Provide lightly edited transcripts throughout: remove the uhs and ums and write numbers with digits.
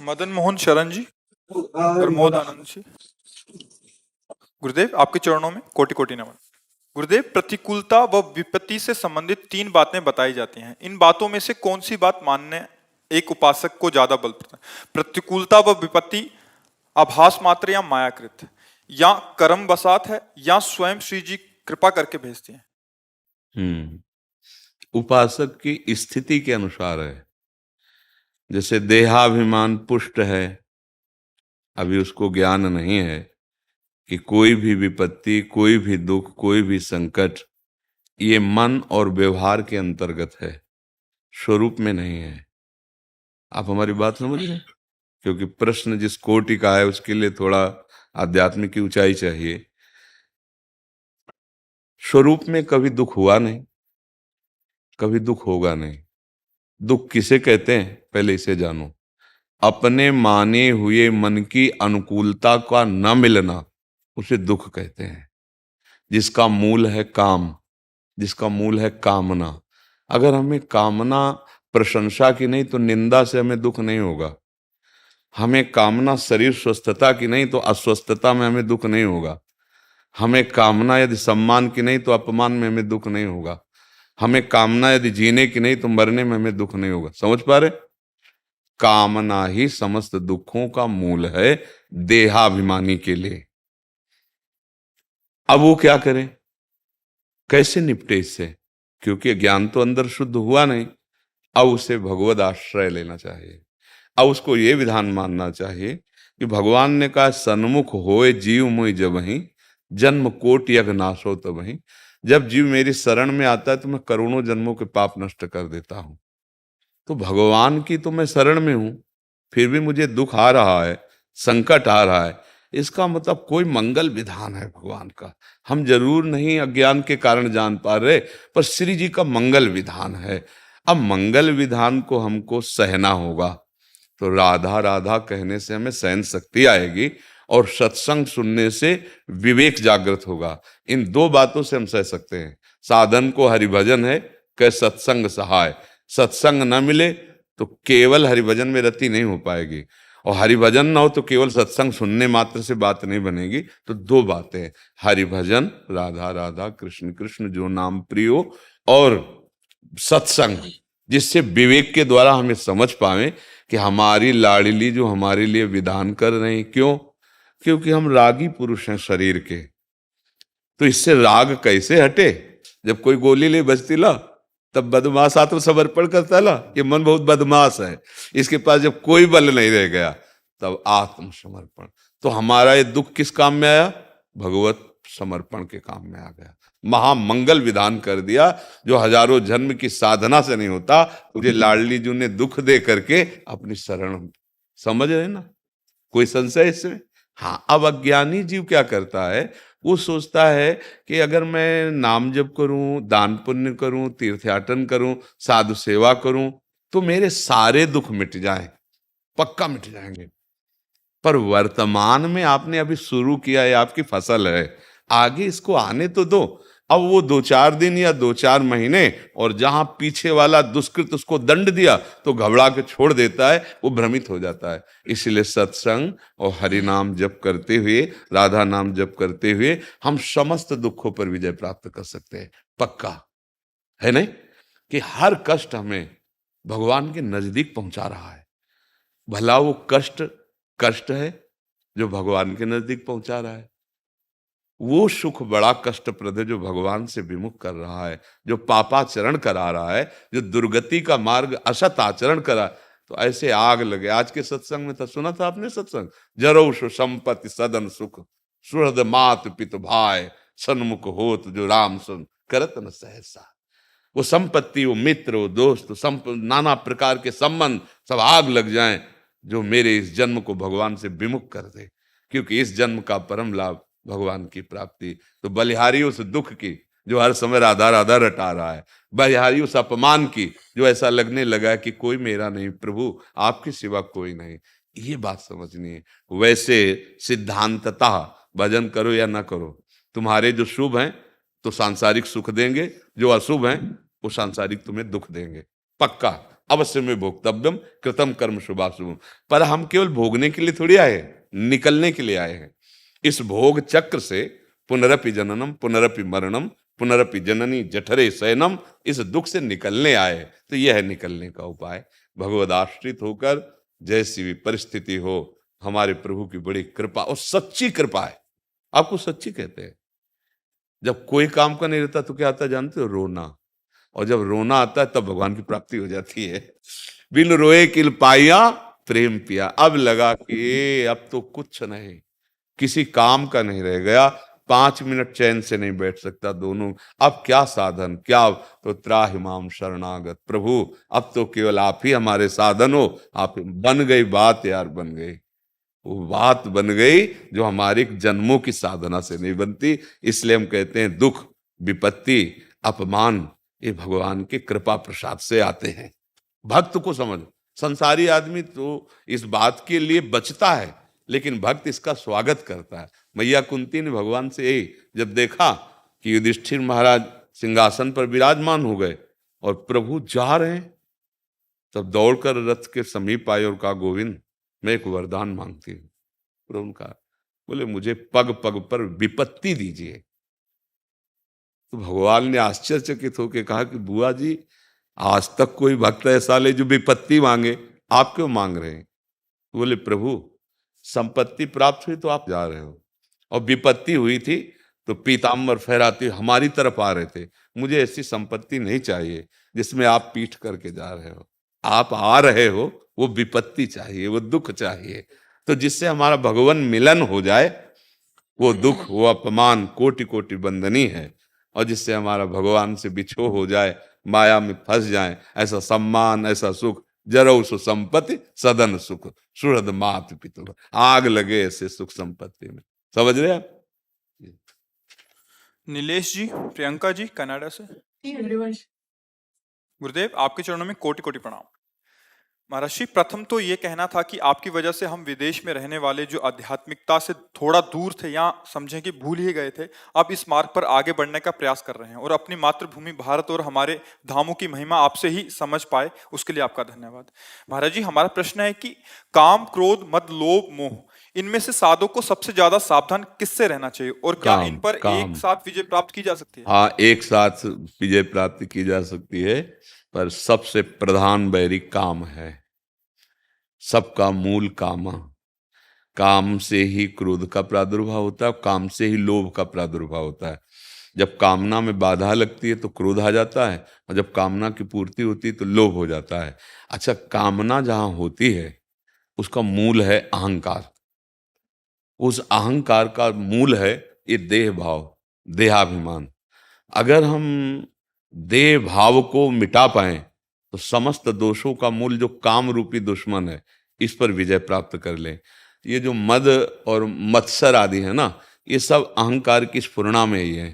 मदन मोहन शरण जी, प्रमोद आनंद जी। गुरुदेव, आपके चरणों में कोटि कोटि नमन। गुरुदेव, प्रतिकूलता व विपत्ति से संबंधित 3 बातें बताई जाती हैं। इन बातों में से कौन सी बात मानने एक उपासक को ज्यादा बल पड़ता है? प्रतिकूलता व विपत्ति आभास मात्र या मायाकृत, या कर्म बसात है, या स्वयं श्री जी कृपा करके भेजती हैं? उपासक की स्थिति के अनुसार है। जैसे देहाभिमान पुष्ट है, अभी उसको ज्ञान नहीं है कि कोई भी विपत्ति, कोई भी दुख, कोई भी संकट ये मन और व्यवहार के अंतर्गत है, स्वरूप में नहीं है। आप हमारी बात समझ रहे हैं? क्योंकि प्रश्न जिस कोटि का है उसके लिए थोड़ा आध्यात्मिक की ऊंचाई चाहिए। स्वरूप में कभी दुख हुआ नहीं, कभी दुख होगा नहीं। दुख किसे कहते हैं पहले इसे जानो। अपने माने हुए मन की अनुकूलता का न मिलना उसे दुख कहते हैं। जिसका मूल है काम, जिसका मूल है कामना। अगर हमें कामना प्रशंसा की नहीं तो निंदा से हमें दुख नहीं होगा। हमें कामना शरीर स्वस्थता की नहीं तो अस्वस्थता में हमें दुख नहीं होगा। हमें कामना यदि सम्मान की नहीं तो अपमान में हमें दुख नहीं होगा। हमें कामना यदि जीने की नहीं तो मरने में हमें दुख नहीं होगा। समझ पा रहे? कामना ही समस्त दुखों का मूल है देहाभिमानी के लिए। अब वो क्या करे, कैसे निपटे इससे? क्योंकि ज्ञान तो अंदर शुद्ध हुआ नहीं। अब उसे भगवद आश्रय लेना चाहिए। अब उसको ये विधान मानना चाहिए कि भगवान ने कहा सन्मुख होए जीव मुई जबहि, जन्म कोट यज्ञ नाशो तबहि। जब जीव मेरी शरण में आता है तो मैं करोड़ों जन्मों के पाप नष्ट कर देता हूं। तो भगवान की तो मैं शरण में हूं, फिर भी मुझे दुख आ रहा है, संकट आ रहा है, इसका मतलब कोई मंगल विधान है भगवान का। हम जरूर नहीं अज्ञान के कारण जान पा रहे, पर श्री जी का मंगल विधान है। अब मंगल विधान को हमको सहना होगा। तो राधा राधा कहने से हमें सहन शक्ति आएगी और सत्संग सुनने से विवेक जागृत होगा। इन 2 बातों से हम सह सकते हैं। साधन को हरिभजन है, कै सत्संग सहाय। सत्संग न मिले तो केवल हरिभजन में रति नहीं हो पाएगी, और हरिभजन ना हो तो केवल सत्संग सुनने मात्र से बात नहीं बनेगी। तो 2 बातें, हरिभजन राधा राधा कृष्ण कृष्ण जो नाम प्रियो, और सत्संग जिससे विवेक के द्वारा हमें समझ पाए कि हमारी लाडली जो हमारे लिए विधान कर रहे हैं। क्यों? क्योंकि हम रागी पुरुष हैं शरीर के। तो इससे राग कैसे हटे? जब कोई गोली ले बजती ला तब बदमाश आत्मसमर्पण करता ला, ये मन बहुत बदमाश है, इसके पास जब कोई बल नहीं रह गया तब आत्मसमर्पण। तो हमारा ये दुख किस काम में आया? भगवत समर्पण के काम में आ गया। महामंगल विधान कर दिया जो हजारों जन्म की साधना से नहीं होता। मुझे लाडली जी ने दुख दे करके अपनी शरण। समझ रहे ना? कोई संशय इसमें? हाँ। अब अज्ञानी जीव क्या करता है, वो सोचता है कि अगर मैं नाम जप करूं, दान पुण्य करूं, तीर्थयाटन करूं, साधु सेवा करूं तो मेरे सारे दुख मिट जाएं, पक्का मिट जाएंगे। पर वर्तमान में आपने अभी शुरू किया है, आपकी फसल है, आगे इसको आने तो दो। अब वो 2-4 दिन या 2-4 महीने, और जहां पीछे वाला दुष्कृत उसको दंड दिया तो घबरा के छोड़ देता है, वो भ्रमित हो जाता है। इसलिए सत्संग और हरि नाम जप करते हुए, राधा नाम जप करते हुए हम समस्त दुखों पर विजय प्राप्त कर सकते हैं। पक्का है नहीं कि हर कष्ट हमें भगवान के नजदीक पहुंचा रहा है। भला वो कष्ट कष्ट है जो भगवान के नजदीक पहुंचा रहा है। वो सुख बड़ा कष्टप्रद है जो भगवान से विमुख कर रहा है, जो पापाचरण करा रहा है, जो दुर्गति का मार्ग असत आचरण करा। तो ऐसे आग लगे। आज के सत्संग में था, सुना था आपने सत्संग? जरो संपत्ति सदन सुख, सुहृद मात पित भाई, सन्मुख होत जो राम सुन करत न सहसा। वो संपत्ति, वो मित्र, वो दोस्त, नाना प्रकार के संबंध सब आग लग जाएं जो मेरे इस जन्म को भगवान से विमुख कर दे। क्योंकि इस जन्म का परम लाभ भगवान की प्राप्ति। तो बलिहारी उस दुख की जो हर समय राधा राधा रटा रहा है, बलिहारी उस अपमान की जो ऐसा लगने लगा कि कोई मेरा नहीं प्रभु, आपके सिवा कोई नहीं। ये बात समझनी है। वैसे सिद्धांततः भजन करो या ना करो, तुम्हारे जो शुभ हैं तो सांसारिक सुख देंगे, जो अशुभ हैं वो सांसारिक तुम्हें दुख देंगे। पक्का। अवश्य में भोक्तव्यम कृतम कर्म शुभाशुभम। पर हम केवल भोगने के लिए थोड़ी आए हैं, निकलने के लिए आए हैं। इस भोग चक्र से पुनरपि जननम पुनरपि मरणम पुनरपि जननी जठरे शयनम, इस दुख से निकलने आए। तो यह है निकलने का उपाय। भगवद आश्रित होकर जैसी भी परिस्थिति हो, हमारे प्रभु की बड़ी कृपा, और सच्ची कृपा है। आपको सच्ची कहते हैं। जब कोई काम का नहीं रहता तो क्या आता है जानते हो? रोना। और जब रोना आता है तब भगवान की प्राप्ति हो जाती है। बिन रोए किल पाया प्रेम पिया। अब लगा कि अब तो कुछ नहीं, किसी काम का नहीं रह गया, 5 मिनट चैन से नहीं बैठ सकता दोनों। अब क्या साधन, क्या? तो त्राहिमाम शरणागत, प्रभु अब तो केवल आप ही हमारे साधन हो। आप बन गई बात यार, बन गई वो बात बन गई जो हमारे जन्मों की साधना से नहीं बनती। इसलिए हम कहते हैं दुख विपत्ति अपमान ये भगवान के कृपा प्रसाद से आते हैं। भक्त को समझ, संसारी आदमी तो इस बात के लिए बचता है, लेकिन भक्त इसका स्वागत करता है। मैया कुंती ने भगवान से यही जब देखा कि युधिष्ठिर महाराज सिंहासन पर विराजमान हो गए और प्रभु जा रहे हैं, तब दौड़कर रथ के समीप आए और कहा, गोविंद मैं एक वरदान मांगती हूँ। प्रभु कहा, बोले मुझे पग पग पर विपत्ति दीजिए। तो भगवान ने आश्चर्यचकित होकर कहा कि बुआ जी, आज तक कोई भक्त ऐसा ले जो विपत्ति मांगे, आप क्यों मांग रहे हैं? तो बोले प्रभु संपत्ति प्राप्त हुई तो आप जा रहे हो, और विपत्ति हुई थी तो पीताम्बर फहराते हमारी तरफ आ रहे थे। मुझे ऐसी संपत्ति नहीं चाहिए जिसमें आप पीठ करके जा रहे हो। आप आ रहे हो, वो विपत्ति चाहिए, वो दुख चाहिए। तो जिससे हमारा भगवान मिलन हो जाए, वो दुख वो अपमान कोटि कोटि बंदनी है। और जिससे हमारा भगवान से बिछो हो जाए, माया में फंस जाए, ऐसा सम्मान ऐसा सुख, जरौ सु संपत्ति सदन सुख सुहृद मात पितु। आग लगे ऐसे सुख संपत्ति में। समझ रहे आप? नीलेश जी, प्रियंका जी कनाडा से। गुरुदेव आपके चरणों में कोटि कोटि प्रणाम। महाराज जी, प्रथम तो ये कहना था कि आपकी वजह से हम विदेश में रहने वाले जो आध्यात्मिकता से थोड़ा दूर थे या समझें कि भूल ही गए थे, आप इस मार्ग पर आगे बढ़ने का प्रयास कर रहे हैं और अपनी मातृभूमि भारत और हमारे धामों की महिमा आपसे ही समझ पाए, उसके लिए आपका धन्यवाद। महाराज जी, हमारा प्रश्न है कि काम क्रोध मद लोभ मोह, इनमें से साधक को सबसे ज्यादा सावधान किससे रहना चाहिए और क्या इन पर एक साथ विजय प्राप्त की जा सकती है? हाँ, एक साथ विजय प्राप्त की जा सकती है, पर सबसे प्रधान बैरी काम है। सबका मूल काम। काम से ही क्रोध का प्रादुर्भाव होता है, काम से ही लोभ का प्रादुर्भाव होता है। जब कामना में बाधा लगती है तो क्रोध आ जाता है, और जब कामना की पूर्ति होती है तो लोभ हो जाता है। अच्छा, कामना जहां होती है उसका मूल है अहंकार। उस अहंकार का मूल है ये देह भाव, देहाभिमान। अगर हम देह भाव को मिटा पाए तो समस्त दोषों का मूल जो काम रूपी दुश्मन है, इस पर विजय प्राप्त कर लें। ये जो मद और मत्सर आदि है ना, ये सब अहंकार की स्फुरणा में ही है।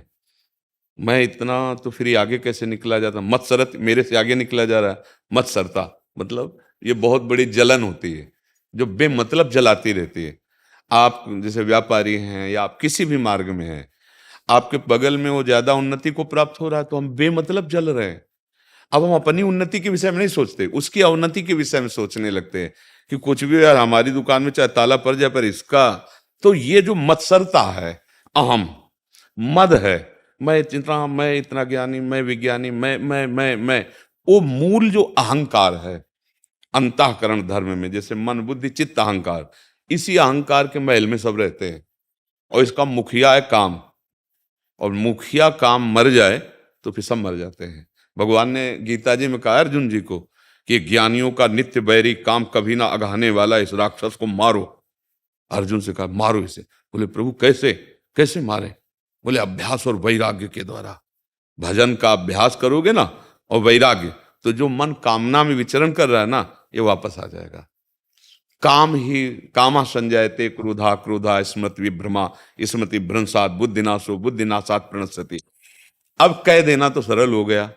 मैं इतना तो फिर आगे कैसे निकला जाता? मत्सरत, मेरे से आगे निकला जा रहा है। मत्सरता मतलब ये बहुत बड़ी जलन होती है जो बेमतलब जलाती रहती है। आप जैसे व्यापारी हैं या आप किसी भी मार्ग में हैं, आपके बगल में वो ज्यादा उन्नति को प्राप्त हो रहा है तो हम बेमतलब जल रहे हैं। अब हम अपनी उन्नति के विषय में नहीं सोचते, उसकी अवनति के विषय में सोचने लगते हैं कि कुछ भी यार हमारी दुकान में चाहे ताला पड़ जाए पर इसका। तो ये जो मत्सरता है, अहम मद है, मैं इतना ज्ञानी, मैं विज्ञानी, मैं, वो मूल जो अहंकार है अंतःकरण धर्म में, जैसे मन बुद्धि चित्त अहंकार, इसी अहंकार के महल में सब रहते हैं। और इसका मुखिया है काम, और मुखिया काम मर जाए तो फिर सब मर जाते हैं। भगवान ने गीता जी में कहा अर्जुन जी को कि ज्ञानियों का नित्य बैरी काम कभी ना अघाने वाला इस राक्षस को मारो। अर्जुन से कहा मारो इसे। बोले प्रभु कैसे कैसे मारे? बोले अभ्यास और वैराग्य के द्वारा। भजन का अभ्यास करोगे ना और वैराग्य, तो जो मन कामना में विचरण कर रहा है ना, ये वापस आ जाएगा। काम ही कामा संजायते क्रोधा क्रोधा स्मृति विभ्रमा स्मृति भ्रंशात बुद्धिनाशो बुद्धिनाशात प्रणश्यति। अब कह देना तो सरल हो गया,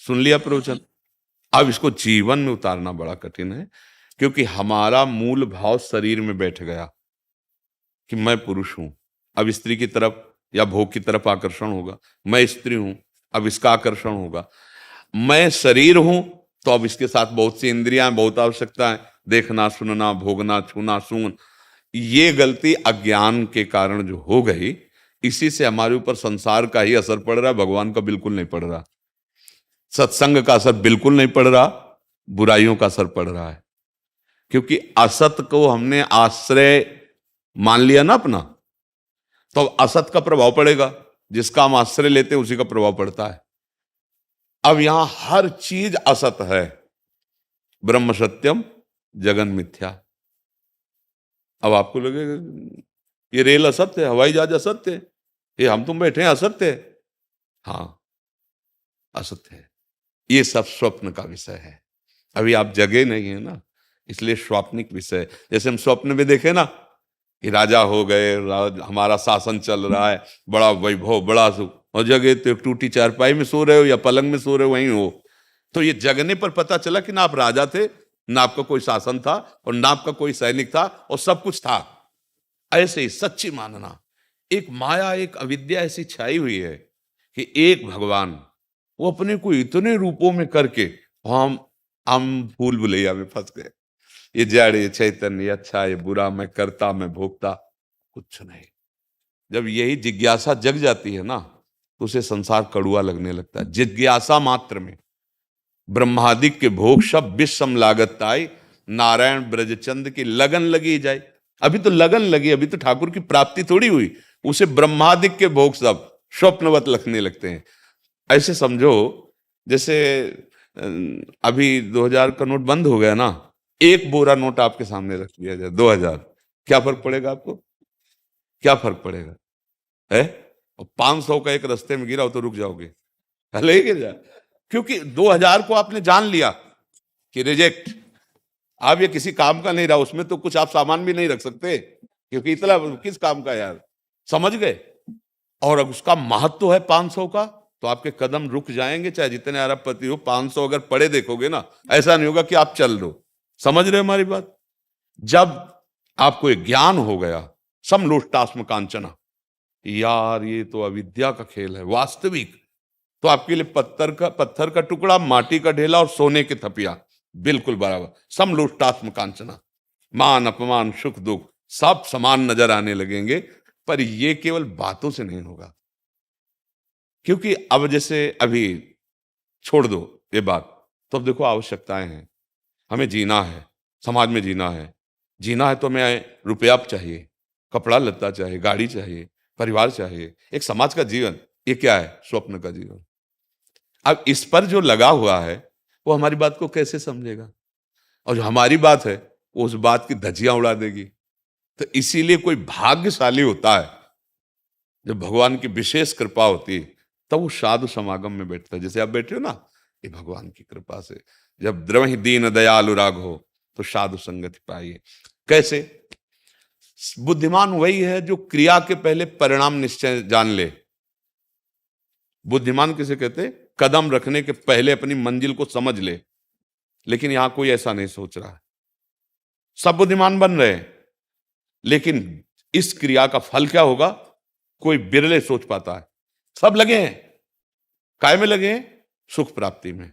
सुन लिया प्रवचन। अब इसको जीवन में उतारना बड़ा कठिन है, क्योंकि हमारा मूल भाव शरीर में बैठ गया कि मैं पुरुष हूं, अब स्त्री की तरफ या भोग की तरफ आकर्षण होगा। मैं स्त्री हूं, अब इसका आकर्षण होगा। मैं शरीर हूं, तो अब इसके साथ बहुत सी इंद्रियां, बहुत आवश्यकता है, देखना, सुनना, भोगना, छूना, सूंघ। ये गलती अज्ञान के कारण जो हो गई, इसी से हमारे ऊपर संसार का ही असर पड़ रहा है, भगवान का बिल्कुल नहीं पड़ रहा। सत्संग का असर बिल्कुल नहीं पड़ रहा, बुराइयों का असर पड़ रहा है। क्योंकि असत को हमने आश्रय मान लिया ना अपना, तो असत का प्रभाव पड़ेगा। जिसका हम आश्रय लेते हैं उसी का प्रभाव पड़ता है। अब यहां हर चीज असत है। ब्रह्म सत्यम जगन मिथ्या। अब आपको लगेगा ये रेल असत्य है, हवाई जहाज असत्य है, ये हम तुम बैठे हैं असत्य है। हाँ, असत्य है। ये सब स्वप्न का विषय है। अभी आप जगे नहीं है ना, इसलिए स्वाप्निक विषय। जैसे हम स्वप्न में देखे ना कि राजा हो गए, हमारा शासन चल रहा है, बड़ा वैभव, बड़ा सुख, और जगह तो एक टूटी चारपाई में सो रहे हो या पलंग में सो रहे हो, वहीं हो। तो ये जगने पर पता चला कि ना आप राजा थे, ना आपका कोई शासन था, और ना आपका कोई सैनिक था, और सब कुछ था। ऐसे ही सच्ची मानना, एक माया, एक अविद्या ऐसी छाई हुई है कि एक भगवान, वो अपने को इतने रूपों में करके हम भूल भुलैया में फंस गए। ये जड़, ये चैतन्य, ये अच्छा, ये बुरा, मैं करता, मैं भोगता, कुछ नहीं। जब यही जिज्ञासा जग जाती है ना, तो उसे संसार कड़ुआ लगने लगता है। जिज्ञासा मात्र में ब्रह्मादिक के भोग सब विषम लागत आई, नारायण ब्रजचंद की लगन लगी जाए। अभी तो लगन लगी, अभी तो ठाकुर की प्राप्ति थोड़ी हुई, उसे ब्रह्मादिक के भोग सब स्वप्नवत लगने लगते हैं। ऐसे समझो जैसे अभी 2000 का नोट बंद हो गया ना, एक बोरा नोट आपके सामने रख दिया जाए 2000, क्या फर्क पड़ेगा आपको? क्या फर्क पड़ेगा है? और 500 का एक रास्ते में गिरा हो तो रुक जाओगे, ले गिर जा। क्योंकि 2000 को आपने जान लिया कि रिजेक्ट, आप ये किसी काम का नहीं रहा, उसमें तो कुछ आप सामान भी नहीं रख सकते, क्योंकि इतना किस काम का यार, समझ गए। और अब उसका महत्व है 500 का, तो आपके कदम रुक जाएंगे, चाहे जितने अरबपति हो। 500 अगर पड़े देखोगे ना, ऐसा नहीं होगा कि आप चल रहे हो। समझ रहे हो हमारी बात? जब आपको एक ज्ञान हो गया, समलोष्टास्म कांचना, यार ये तो अविद्या का खेल है, वास्तविक तो आपके लिए पत्थर का टुकड़ा, माटी का ढेला और सोने की थपिया बिल्कुल बराबर। समलोष्टास्म कांचना, मान अपमान सुख दुख सब समान नजर आने लगेंगे। पर ये केवल बातों से नहीं होगा, क्योंकि अब जैसे अभी छोड़ दो ये बात, तो अब देखो आवश्यकताएं हैं, हमें जीना है, समाज में जीना है। जीना है तो हमें रुपया चाहिए, कपड़ा लत्ता चाहिए, गाड़ी चाहिए, परिवार चाहिए, एक समाज का जीवन। ये क्या है? स्वप्न का जीवन। अब इस पर जो लगा हुआ है वो हमारी बात को कैसे समझेगा? और जो हमारी बात है वो उस बात की धज्जियां उड़ा देगी। तो इसीलिए कोई भाग्यशाली होता है, जब भगवान की विशेष कृपा होती है, तब वो साधु समागम में बैठता है। जैसे आप बैठे हो ना, ये भगवान की कृपा से। जब द्रवहि दीन दयालु राग हो तो साधु संगति पाइए। कैसे? बुद्धिमान वही है जो क्रिया के पहले परिणाम निश्चय जान ले। बुद्धिमान किसे कहते? कदम रखने के पहले अपनी मंजिल को समझ ले। लेकिन यहां कोई ऐसा नहीं सोच रहा है। सब बुद्धिमान बन रहे हैं, लेकिन इस क्रिया का फल क्या होगा कोई बिरले सोच पाता है। सब लगे हैं, काय में लगे हैं? सुख प्राप्ति में।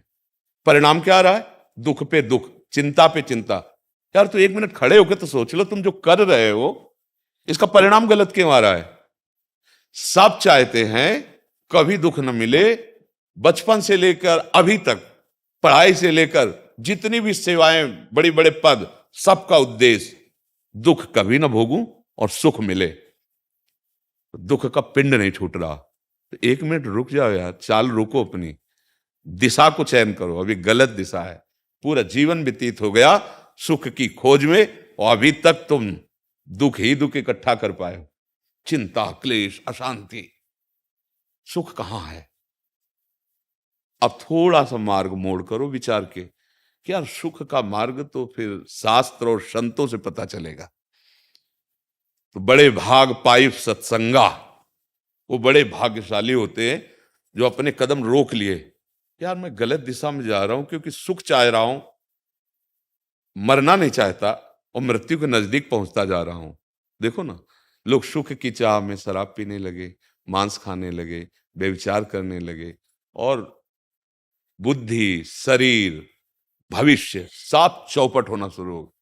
परिणाम क्या आ रहा है? दुख पे दुख, चिंता पे चिंता। यार तो 1 मिनट खड़े होकर तो सोच लो, तुम जो कर रहे हो इसका परिणाम गलत क्यों आ रहा है? सब चाहते हैं कभी दुख न मिले, बचपन से लेकर अभी तक, पढ़ाई से लेकर जितनी भी सेवाएं, बड़े बड़े पद, सबका उद्देश्य दुख कभी ना भोगूं और सुख मिले। दुख का पिंड नहीं छूट रहा। तो 1 मिनट रुक जाओ यार, चाल रोको, अपनी दिशा को चयन करो। अभी गलत दिशा है, पूरा जीवन व्यतीत हो गया सुख की खोज में, और अभी तक तुम दुख ही दुख इकट्ठा कर पाए हो। चिंता, क्लेश, अशांति, सुख कहां है? अब थोड़ा सा मार्ग मोड़ करो विचार के कि यार सुख का मार्ग तो फिर शास्त्र और संतों से पता चलेगा। तो बड़े भाग पाई सत्संगा, वो बड़े भाग्यशाली होते हैं जो अपने कदम रोक लिए। यार मैं गलत दिशा में जा रहा हूं क्योंकि सुख चाह रहा हूं, मरना नहीं चाहता, और मृत्यु के नजदीक पहुंचता जा रहा हूं। देखो ना, लोग सुख की चाह में शराब पीने लगे, मांस खाने लगे, व्यभिचार करने लगे, और बुद्धि, शरीर, भविष्य साफ चौपट होना शुरू हो।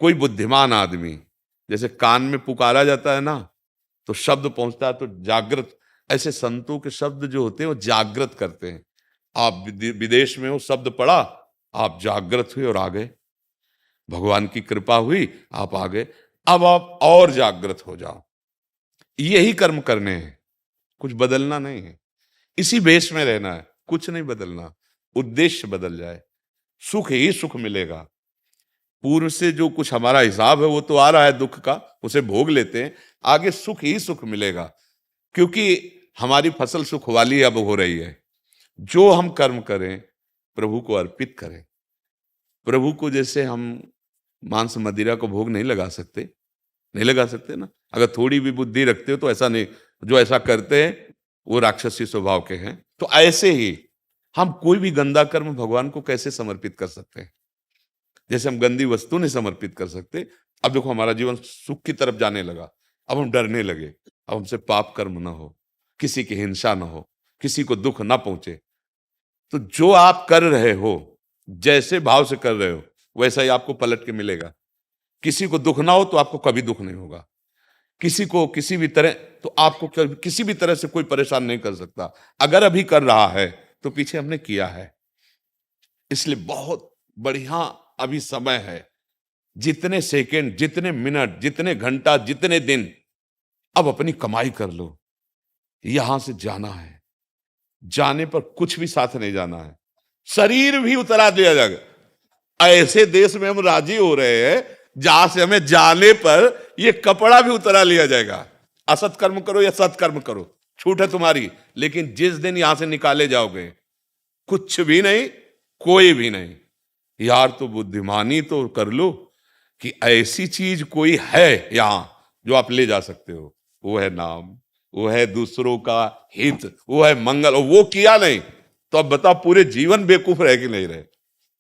कोई बुद्धिमान आदमी, जैसे कान में पुकारा जाता है ना तो शब्द पहुंचता है, तो जागृत, ऐसे संतों के शब्द जो होते हैं वो जागृत करते हैं। आप विदेश में हो, शब्द पढ़ा, आप जागृत हुए और आ गए, भगवान की कृपा हुई, आप आ गए। अब आप और जागृत हो जाओ। यही कर्म करने हैं, कुछ बदलना नहीं है, इसी बेस में रहना है, कुछ नहीं बदलना। उद्देश्य बदल जाए, सुख ही सुख मिलेगा। पूर्व से जो कुछ हमारा हिसाब है वो तो आ रहा है दुख का, उसे भोग लेते हैं, आगे सुख ही सुख मिलेगा, क्योंकि हमारी फसल सुख वाली अब हो रही है। जो हम कर्म करें प्रभु को अर्पित करें। प्रभु को जैसे हम मांस मदिरा को भोग नहीं लगा सकते, नहीं लगा सकते ना। अगर थोड़ी भी बुद्धि रखते हो तो ऐसा नहीं, जो ऐसा करते हैं वो राक्षसी स्वभाव के हैं। तो ऐसे ही हम कोई भी गंदा कर्म भगवान को कैसे समर्पित कर सकते हैं? जैसे हम गंदी वस्तु नहीं समर्पित कर सकते। अब देखो हमारा जीवन सुख की तरफ जाने लगा, अब हम डरने लगे, अब हमसे पाप कर्म ना हो, किसी की हिंसा ना हो, किसी को दुख ना पहुंचे। तो जो आप कर रहे हो, जैसे भाव से कर रहे हो, वैसा ही आपको पलट के मिलेगा। किसी को दुख ना हो तो आपको कभी दुख नहीं होगा। किसी को किसी भी तरह, तो आपको किसी भी तरह से कोई परेशान नहीं कर सकता। अगर अभी कर रहा है तो पीछे हमने किया है। इसलिए बहुत बढ़िया अभी समय है। जितने सेकंड, जितने मिनट, जितने घंटा, जितने दिन, अब अपनी कमाई कर लो। यहां से जाना है, जाने पर कुछ भी साथ नहीं जाना है, शरीर भी उतरा दिया जाएगा। ऐसे देश में हम राजी हो रहे हैं जहां से हमें जाने पर ये कपड़ा भी उतरा लिया जाएगा। असत कर्म करो या सत्कर्म करो, छूट है तुम्हारी, लेकिन जिस दिन यहां से निकाले जाओगे कुछ भी नहीं, कोई भी नहीं। यार तो बुद्धिमानी तो कर लो कि ऐसी चीज कोई है यहां जो आप ले जा सकते हो। वो है नाम, वो है दूसरों का हित, वो है मंगल। और वो किया नहीं तो अब बताओ पूरे जीवन बेवकूफ रहे कि नहीं रहे।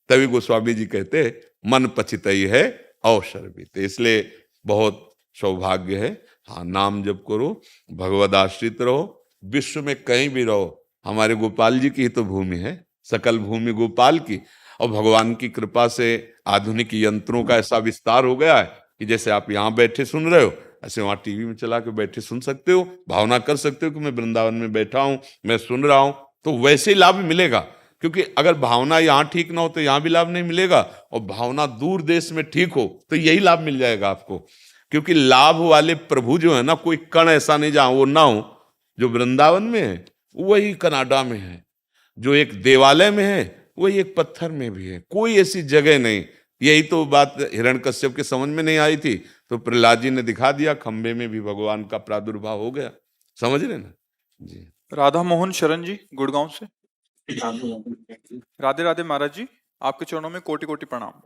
तभी गोस्वामी जी कहते मन पचितई है अवसर बीते। इसलिए बहुत सौभाग्य है। हाँ, नाम जप करो, भगवद आश्रित रहो, विश्व में कहीं भी रहो। हमारे गोपाल जी की ही तो भूमि है, सकल भूमि गोपाल की। और भगवान की कृपा से आधुनिक यंत्रों का ऐसा विस्तार हो गया है कि जैसे आप यहाँ बैठे सुन रहे हो, ऐसे वहां टीवी में चला के बैठे सुन सकते हो, भावना कर सकते हो कि मैं वृंदावन में बैठा हूं, मैं सुन रहा हूं। तो वैसे ही लाभ मिलेगा, क्योंकि अगर भावना यहाँ ठीक ना हो तो यहाँ भी लाभ नहीं मिलेगा, और भावना दूर देश में ठीक हो तो यही लाभ मिल जाएगा आपको। क्योंकि लाभ वाले प्रभु जो है ना, कोई कण ऐसा नहीं जहां वो ना हो। जो वृंदावन में है वही कनाडा में है, जो एक देवालय में है वही एक पत्थर में भी है, कोई ऐसी जगह नहीं। यही तो बात हिरण्यकश्यप के समझ में नहीं आई थी, तो प्रहलाद जी ने दिखा दिया, खंबे में भी भगवान का प्रादुर्भाव हो गया। समझ रहे ना जी। राधा मोहन शरण जी गुड़गांव से। राधे राधे महाराज जी, आपके चरणों में कोटि कोटि प्रणाम।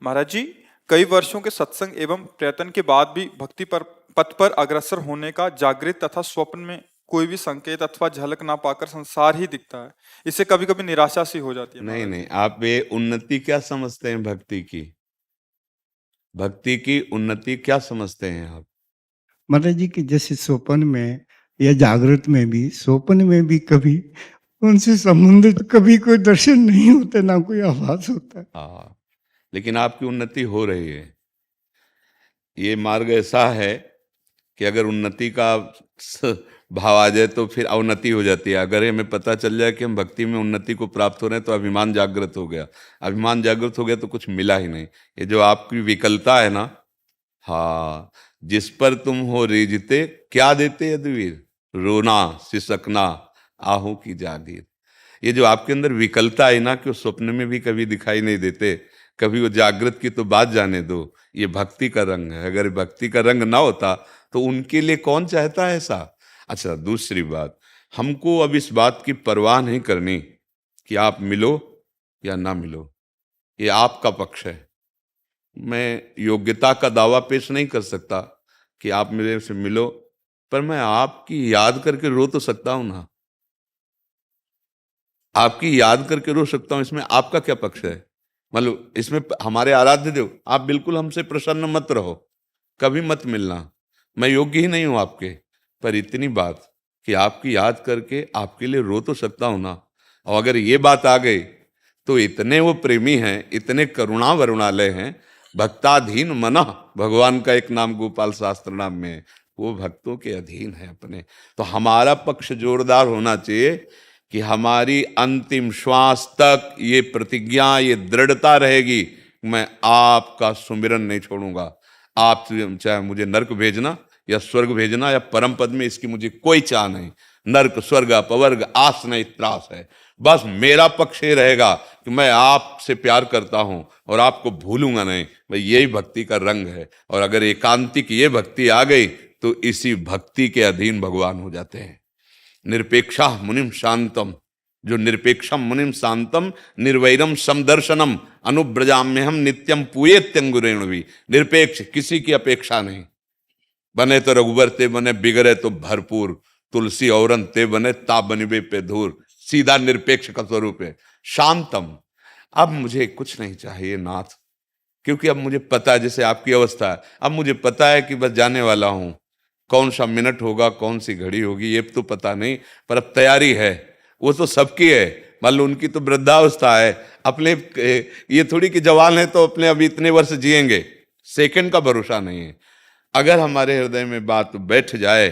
महाराज जी, कई वर्षों के सत्संग एवं प्रयत्न के बाद भी भक्ति पर पथ पर अग्रसर होने का जागृत तथा स्वप्न में कोई भी संकेत अथवा झलक ना पाकर संसार ही दिखता है। इससे कभी कभी निराशा सी हो जाती है। नहीं नहीं, आप ये उन्नति क्या समझते हैं? भक्ति की, भक्ति की उन्नति क्या समझते हैं आप? महाराज जी की जैसे स्वप्न में या जागृत में भी, स्वप्न में भी कभी उनसे संबंधित कभी कोई दर्शन नहीं होता, ना कोई आभास होता है। हाँ, लेकिन आपकी उन्नति हो रही है। ये मार्ग ऐसा है कि अगर उन्नति का भाव आ जाए तो फिर अवनति हो जाती है। अगर हमें पता चल जाए कि हम भक्ति में उन्नति को प्राप्त हो रहे हैं तो अभिमान जागृत हो गया। अभिमान जागृत हो गया तो कुछ मिला ही नहीं। ये जो आपकी विकलता है ना, हाँ, जिस पर तुम हो रीझते क्या देते यदुवीर, रोना सिसकना आहू की जागीर। ये जो आपके अंदर विकलता है ना, कि वो स्वप्न में भी कभी दिखाई नहीं देते, कभी वो जागृत की तो बात जाने दो, ये भक्ति का रंग है। अगर भक्ति का रंग ना होता तो उनके लिए कौन चाहता है ऐसा। अच्छा, दूसरी बात, हमको अब इस बात की परवाह नहीं करनी कि आप मिलो या ना मिलो, ये आपका पक्ष है। मैं योग्यता का दावा पेश नहीं कर सकता कि आप मेरे से मिलो, पर मैं आपकी याद करके रो तो सकता हूं ना, आपकी याद करके रो सकता हूं। इसमें आपका क्या पक्ष है? मतलब इसमें हमारे आराध्य देव, आप बिल्कुल हमसे प्रसन्न मत रहो, कभी मत मिलना, मैं योग्य ही नहीं हूं आपके। पर इतनी बात कि आपकी याद करके आपके लिए रो तो सकता हूं ना। और अगर ये बात आ गई तो इतने वो प्रेमी हैं, इतने करुणा वरुणालय हैं। भक्ताधीन मनः, भगवान का एक नाम गोपाल शास्त्र नाम में है, वो भक्तों के अधीन है अपने। तो हमारा पक्ष जोरदार होना चाहिए कि हमारी अंतिम श्वास तक ये प्रतिज्ञा, ये दृढ़ता रहेगी, मैं आपका सुमिरन नहीं छोड़ूंगा। आप चाहे मुझे नरक भेजना या स्वर्ग भेजना या परम पद में, इसकी मुझे कोई चाह नहीं। नरक स्वर्ग अपवर्ग आस नहीं त्रास है। बस मेरा पक्ष ये रहेगा कि मैं आपसे प्यार करता हूं और आपको भूलूंगा नहीं। भाई यही भक्ति का रंग है। और अगर एकांतिक ये भक्ति आ गई तो इसी भक्ति के अधीन भगवान हो जाते हैं। निरपेक्षा मुनिम शांतम, जो निरपेक्षम मुनिम शांतम निर्वैरम समदर्शनम अनुब्रजाम्यहम नित्यम पूयेत्यंगुरेण भी। निरपेक्ष, किसी की अपेक्षा नहीं। बने तो रघुबर ते बने, बिगड़े तो भरपूर, तुलसी औरन ते बने ता बनिबे पे धूर। सीधा निरपेक्ष का स्वरूप है। शांतम, अब मुझे कुछ नहीं चाहिए नाथ, क्योंकि अब मुझे पता है, जैसे आपकी अवस्था है, अब मुझे पता है कि बस जाने वाला हूं। कौन सा मिनट होगा, कौन सी घड़ी होगी, ये तो पता नहीं, पर अब तैयारी है। वो तो सबकी है। मान लो उनकी तो वृद्धावस्था है, अपने ये थोड़ी कि जवान है तो अपने अभी इतने वर्ष जिएंगे, सेकंड का भरोसा नहीं है। अगर हमारे हृदय में बात बैठ जाए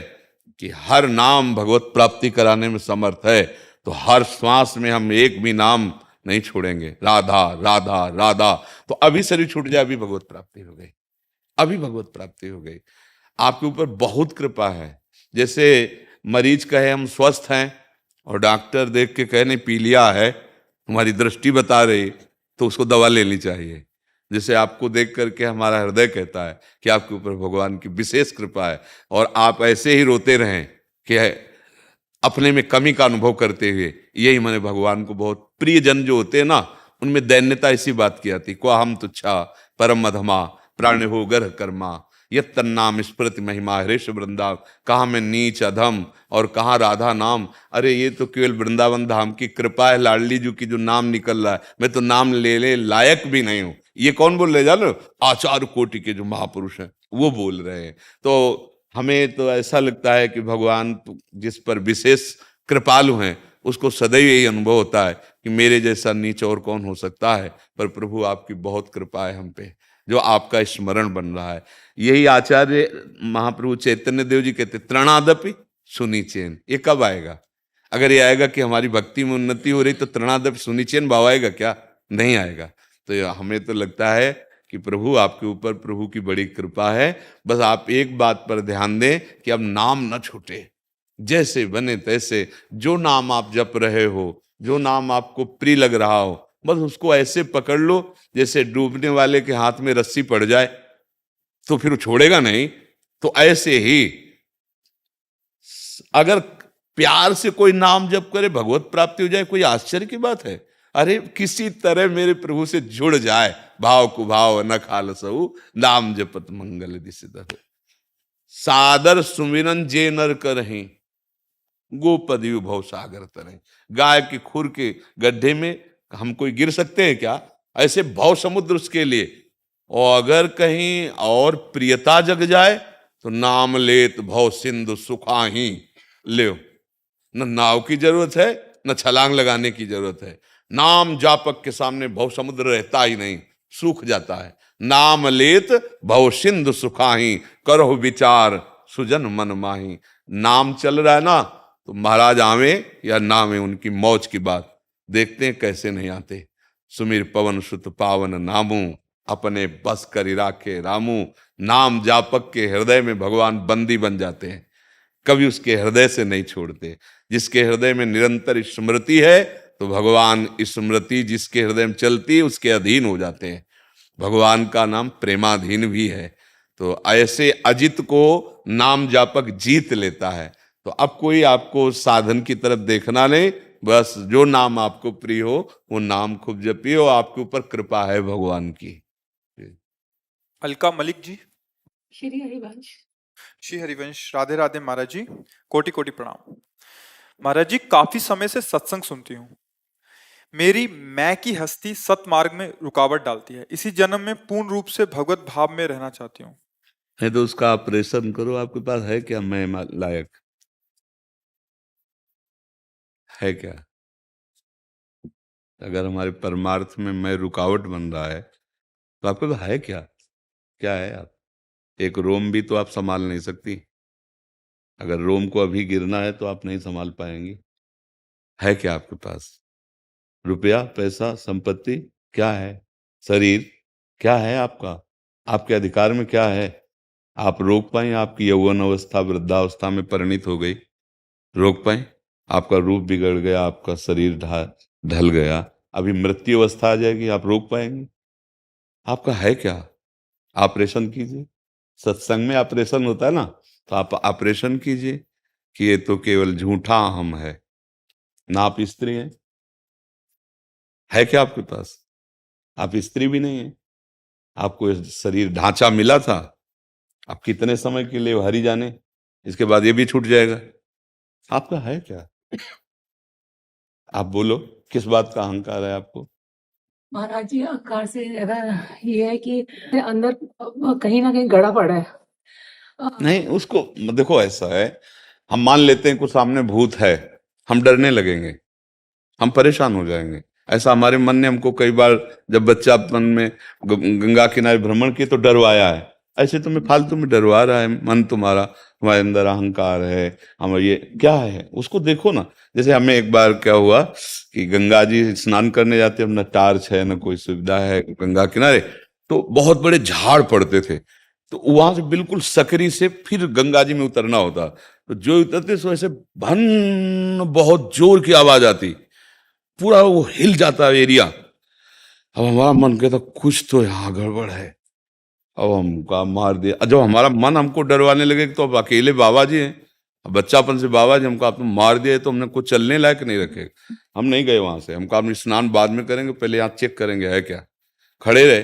कि हर नाम भगवत प्राप्ति कराने में समर्थ है, तो हर श्वास में हम एक भी नाम नहीं छोड़ेंगे। राधा राधा राधा, तो अभी शरीर छूट जाए, अभी भगवत प्राप्ति हो गई, अभी भगवत प्राप्ति हो गई। आपके ऊपर बहुत कृपा है। जैसे मरीज कहे हम स्वस्थ हैं और डॉक्टर देख के कहे नहीं पीलिया है, तुम्हारी दृष्टि बता रही, तो उसको दवा लेनी चाहिए। जैसे आपको देख करके हमारा हृदय कहता है कि आपके ऊपर भगवान की विशेष कृपा है, और आप ऐसे ही रोते रहें कि अपने में कमी का अनुभव करते हुए। यही मैंने भगवान को बहुत प्रिय जन जो होते हैं ना, उनमें दैन्यता इसी बात की आती। को हम तुच्छा परम मधमा प्राण हो गर्ह कर्मा, यह तन्नाम स्मृति महिमा हरेश वृंदावन। कहाँ मैं नीच अधम और कहाँ राधा नाम। अरे ये तो केवल वृंदावन धाम की कृपा है, लाडली जी की जो नाम निकल रहा है। मैं तो नाम ले लायक भी नहीं हूं। ये कौन बोल रहे जानो? आचार्य कोटि के जो महापुरुष हैं वो बोल रहे हैं। तो हमें तो ऐसा लगता है कि भगवान जिस पर विशेष कृपालु हैं उसको सदैव यही अनुभव होता है कि मेरे जैसा नीच और कौन हो सकता है। पर प्रभु आपकी बहुत कृपा है हम पे, जो आपका स्मरण बन रहा है। यही आचार्य महाप्रभु चैतन्य देव जी कहते, तृणादपि सुनिचेन। ये कब आएगा? अगर ये आएगा कि हमारी भक्ति में उन्नति हो रही, तो तृणादपि सुनिचेन भाव आएगा क्या? नहीं आएगा। तो हमें तो लगता है कि प्रभु आपके ऊपर प्रभु की बड़ी कृपा है। बस आप एक बात पर ध्यान दें कि अब नाम न छूटे। जैसे बने तैसे जो नाम आप जप रहे हो, जो नाम आपको प्रिय लग रहा हो, बस उसको ऐसे पकड़ लो जैसे डूबने वाले के हाथ में रस्सी पड़ जाए तो फिर वो छोड़ेगा नहीं। तो ऐसे ही अगर प्यार से कोई नाम जप करे, भगवत प्राप्ति हो जाए, कोई आश्चर्य की बात है? अरे किसी तरह मेरे प्रभु से जुड़ जाए, भाव को भाव न खालसहु, नाम जपत मंगल दिसित हो। सादर सुमिरन जे नर करहीं, गोपदयु भव सागर तरह। गाय के खुर के गड्ढे में हम कोई गिर सकते हैं क्या? ऐसे भव समुद्र उसके लिए। और अगर कहीं और प्रियता जग जाए तो नाम लेत भव सिंधु सुखाही ले। न नाव की जरूरत है, न छलांग लगाने की जरूरत है। नाम जापक के सामने भव समुद्र रहता ही नहीं, सूख जाता है। नाम लेत भव सिंधु सुखाही, करो विचार सुजन मन माही। नाम चल रहा है ना, तो महाराज आवे या ना आवे, उनकी मौज की बात। देखते हैं कैसे नहीं आते। सुमिर पवन सुत पावन नामू, अपने बस करि राखे रामू। नाम जापक के हृदय में भगवान बंदी बन जाते हैं, कभी उसके हृदय से नहीं छोड़ते। जिसके हृदय में निरंतर स्मृति है, तो भगवान स्मृति जिसके हृदय में चलती है उसके अधीन हो जाते हैं। भगवान का नाम प्रेमाधीन भी है। तो ऐसे अजित को नाम जापक जीत लेता है। तो अब कोई आपको साधन की तरफ देखना नहीं, बस जो नाम आपको प्रिय हो वो नाम खूब जपिए। आपके ऊपर कृपा है भगवान की। अलका मलिक जी। श्री हरिवंश। श्री हरिवंश। राधे राधे महाराज जी, कोटि कोटि प्रणाम। महाराज जी, काफी समय से सत्संग सुनती हूँ। मेरी मैं की हस्ती सतमार्ग में रुकावट डालती है। इसी जन्म में पूर्ण रूप से भगवत भाव में रहना चाहती हूँ। है तो उसका ऑपरेशन करो। आपके पास है क्या मैं लायक? है क्या? अगर हमारे परमार्थ में मैं रुकावट बन रहा है तो आपके पास है क्या? क्या है आप? एक रोम भी तो आप संभाल नहीं सकती। अगर रोम को अभी गिरना है तो आप नहीं संभाल पाएंगी। है क्या आपके पास? रुपया, पैसा, संपत्ति क्या है? शरीर क्या है आपका? आपके अधिकार में क्या है? आप रोक पाए? आपकी यौवन अवस्था वृद्धावस्था में परिणित हो गई, रोक पाए? आपका रूप बिगड़ गया, आपका शरीर ढल गया, अभी मृत्यु अवस्था आ जाएगी, आप रोक पाएंगे? आपका है क्या? ऑपरेशन कीजिए। सत्संग में ऑपरेशन होता है ना, तो आप ऑपरेशन कीजिए कि ये तो केवल झूठा हम है ना। आप स्त्री हैं? है क्या आपके पास? आप स्त्री भी नहीं है। आपको ये शरीर ढांचा मिला था, आप कितने समय के लिए हरि जाने, इसके बाद ये भी छूट जाएगा। आपका है क्या? आप बोलो, किस बात का अहंकार है आपको? महाराज जी, अहंकार से ज्यादा ये है कि अंदर कहीं ना कहीं गड़ा पड़ा है। नहीं, उसको देखो, ऐसा है, हम मान लेते हैं कुछ सामने भूत है, हम डरने लगेंगे, हम परेशान हो जाएंगे। ऐसा हमारे मन ने हमको कई बार, जब बच्चापन में गंगा किनारे भ्रमण किए तो डरवाया है। ऐसे तुम्हें फालतू में डरवा रहा है मन तुम्हारा, तुम्हारे अंदर अहंकार है। हम ये क्या है उसको देखो ना। जैसे हमें एक बार क्या हुआ कि गंगा जी स्नान करने जाते, हम न टार्च है न कोई सुविधा है गंगा किनारे, तो बहुत बड़े झाड़ पड़ते थे, तो वहां से बिल्कुल सकरी से फिर गंगा जी में उतरना होता, तो जो उतरते सो ऐसे भन बहुत जोर की आवाज आती, पूरा वो हिल जाता एरिया। अब हमारा मन कहता कुछ तो यहाँ गड़बड़ है। अब हमका मार दिया, जब हमारा मन हमको डरवाने लगे तो अब अकेले बाबा जी हैं, अब बच्चापन से बाबा जी हमको आपने मार दिया तो हमने कुछ चलने लायक नहीं रखे, हम नहीं गए वहां से। हमको आपने स्नान बाद में करेंगे, पहले यहाँ चेक करेंगे है क्या। खड़े रहे,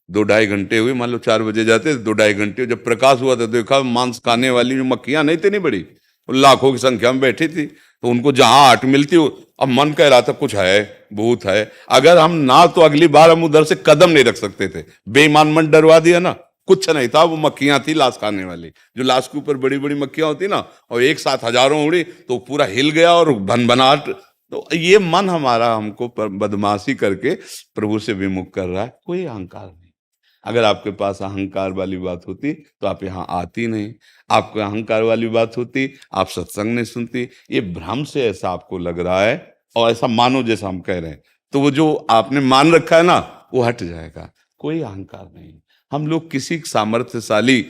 2-2.5 घंटे हुए, मान लो 4 बजे जाते, 2-2.5 घंटे जब प्रकाश हुआ था देखा मांस खाने वाली जो मक्खियां नहीं थी, नहीं बड़ी, वो लाखों की संख्या में बैठी थी, तो उनको जहां आट मिलती हो, अब मन कह रहा था कुछ है, भूत है। अगर हम ना, तो अगली बार हम उधर से कदम नहीं रख सकते थे। बेईमान मन डरवा दिया ना, कुछ नहीं था, वो मक्खियां थी लाश खाने वाली, जो लाश के ऊपर बड़ी बड़ी मक्खियां होती ना, और एक साथ हजारों उड़ी तो पूरा हिल गया और भनभनाट। तो ये मन हमारा हमको बदमाशी करके प्रभु से विमुख कर रहा है, कोई अहंकार नहीं। अगर आपके पास अहंकार वाली बात होती तो आप यहाँ आती नहीं, आपको अहंकार वाली बात होती आप सत्संग नहीं सुनती। ये भ्रम से ऐसा आपको लग रहा है, और ऐसा मानो जैसा हम कह रहे हैं, तो वो जो आपने मान रखा है ना वो हट जाएगा। कोई अहंकार नहीं। हम लोग किसी सामर्थ्यशाली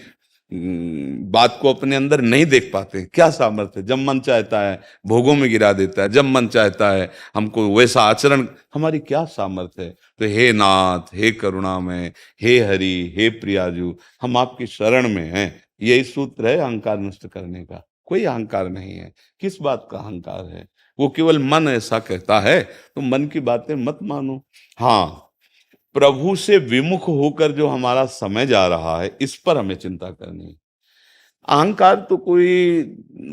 बात को अपने अंदर नहीं देख पाते। क्या सामर्थ्य? जब मन चाहता है भोगों में गिरा देता है, जब मन चाहता है हमको वैसा आचरण, हमारी क्या सामर्थ्य है? तो हे नाथ, हे करुणामय, हे हरि, हे प्रियाजू, हम आपकी शरण में हैं। यही सूत्र है अहंकार नष्ट करने का। कोई अहंकार नहीं है। किस बात का अहंकार है? वो केवल मन ऐसा कहता है, तो मन की बातें मत मानो। हाँ, प्रभु से विमुख होकर जो हमारा समय जा रहा है, इस पर हमें चिंता करनी है। अहंकार तो कोई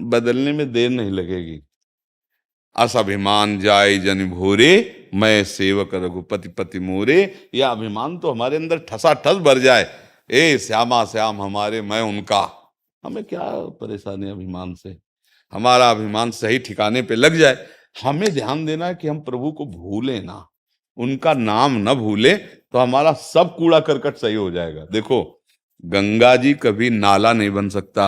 बदलने में देर नहीं लगेगी। अस अभिमान जाय जन भोरे, मैं सेवक रघुपति पति मोरे। यह अभिमान तो हमारे अंदर ठसा ठस भर जाए, ए श्यामा श्याम हमारे, मैं उनका। हमें क्या परेशानी अभिमान से? हमारा अभिमान सही ठिकाने पे लग जाए। हमें ध्यान देना है कि हम प्रभु को भूलें ना, उनका नाम न भूले, तो हमारा सब कूड़ा करकट सही हो जाएगा। देखो, गंगा जी कभी नाला नहीं बन सकता,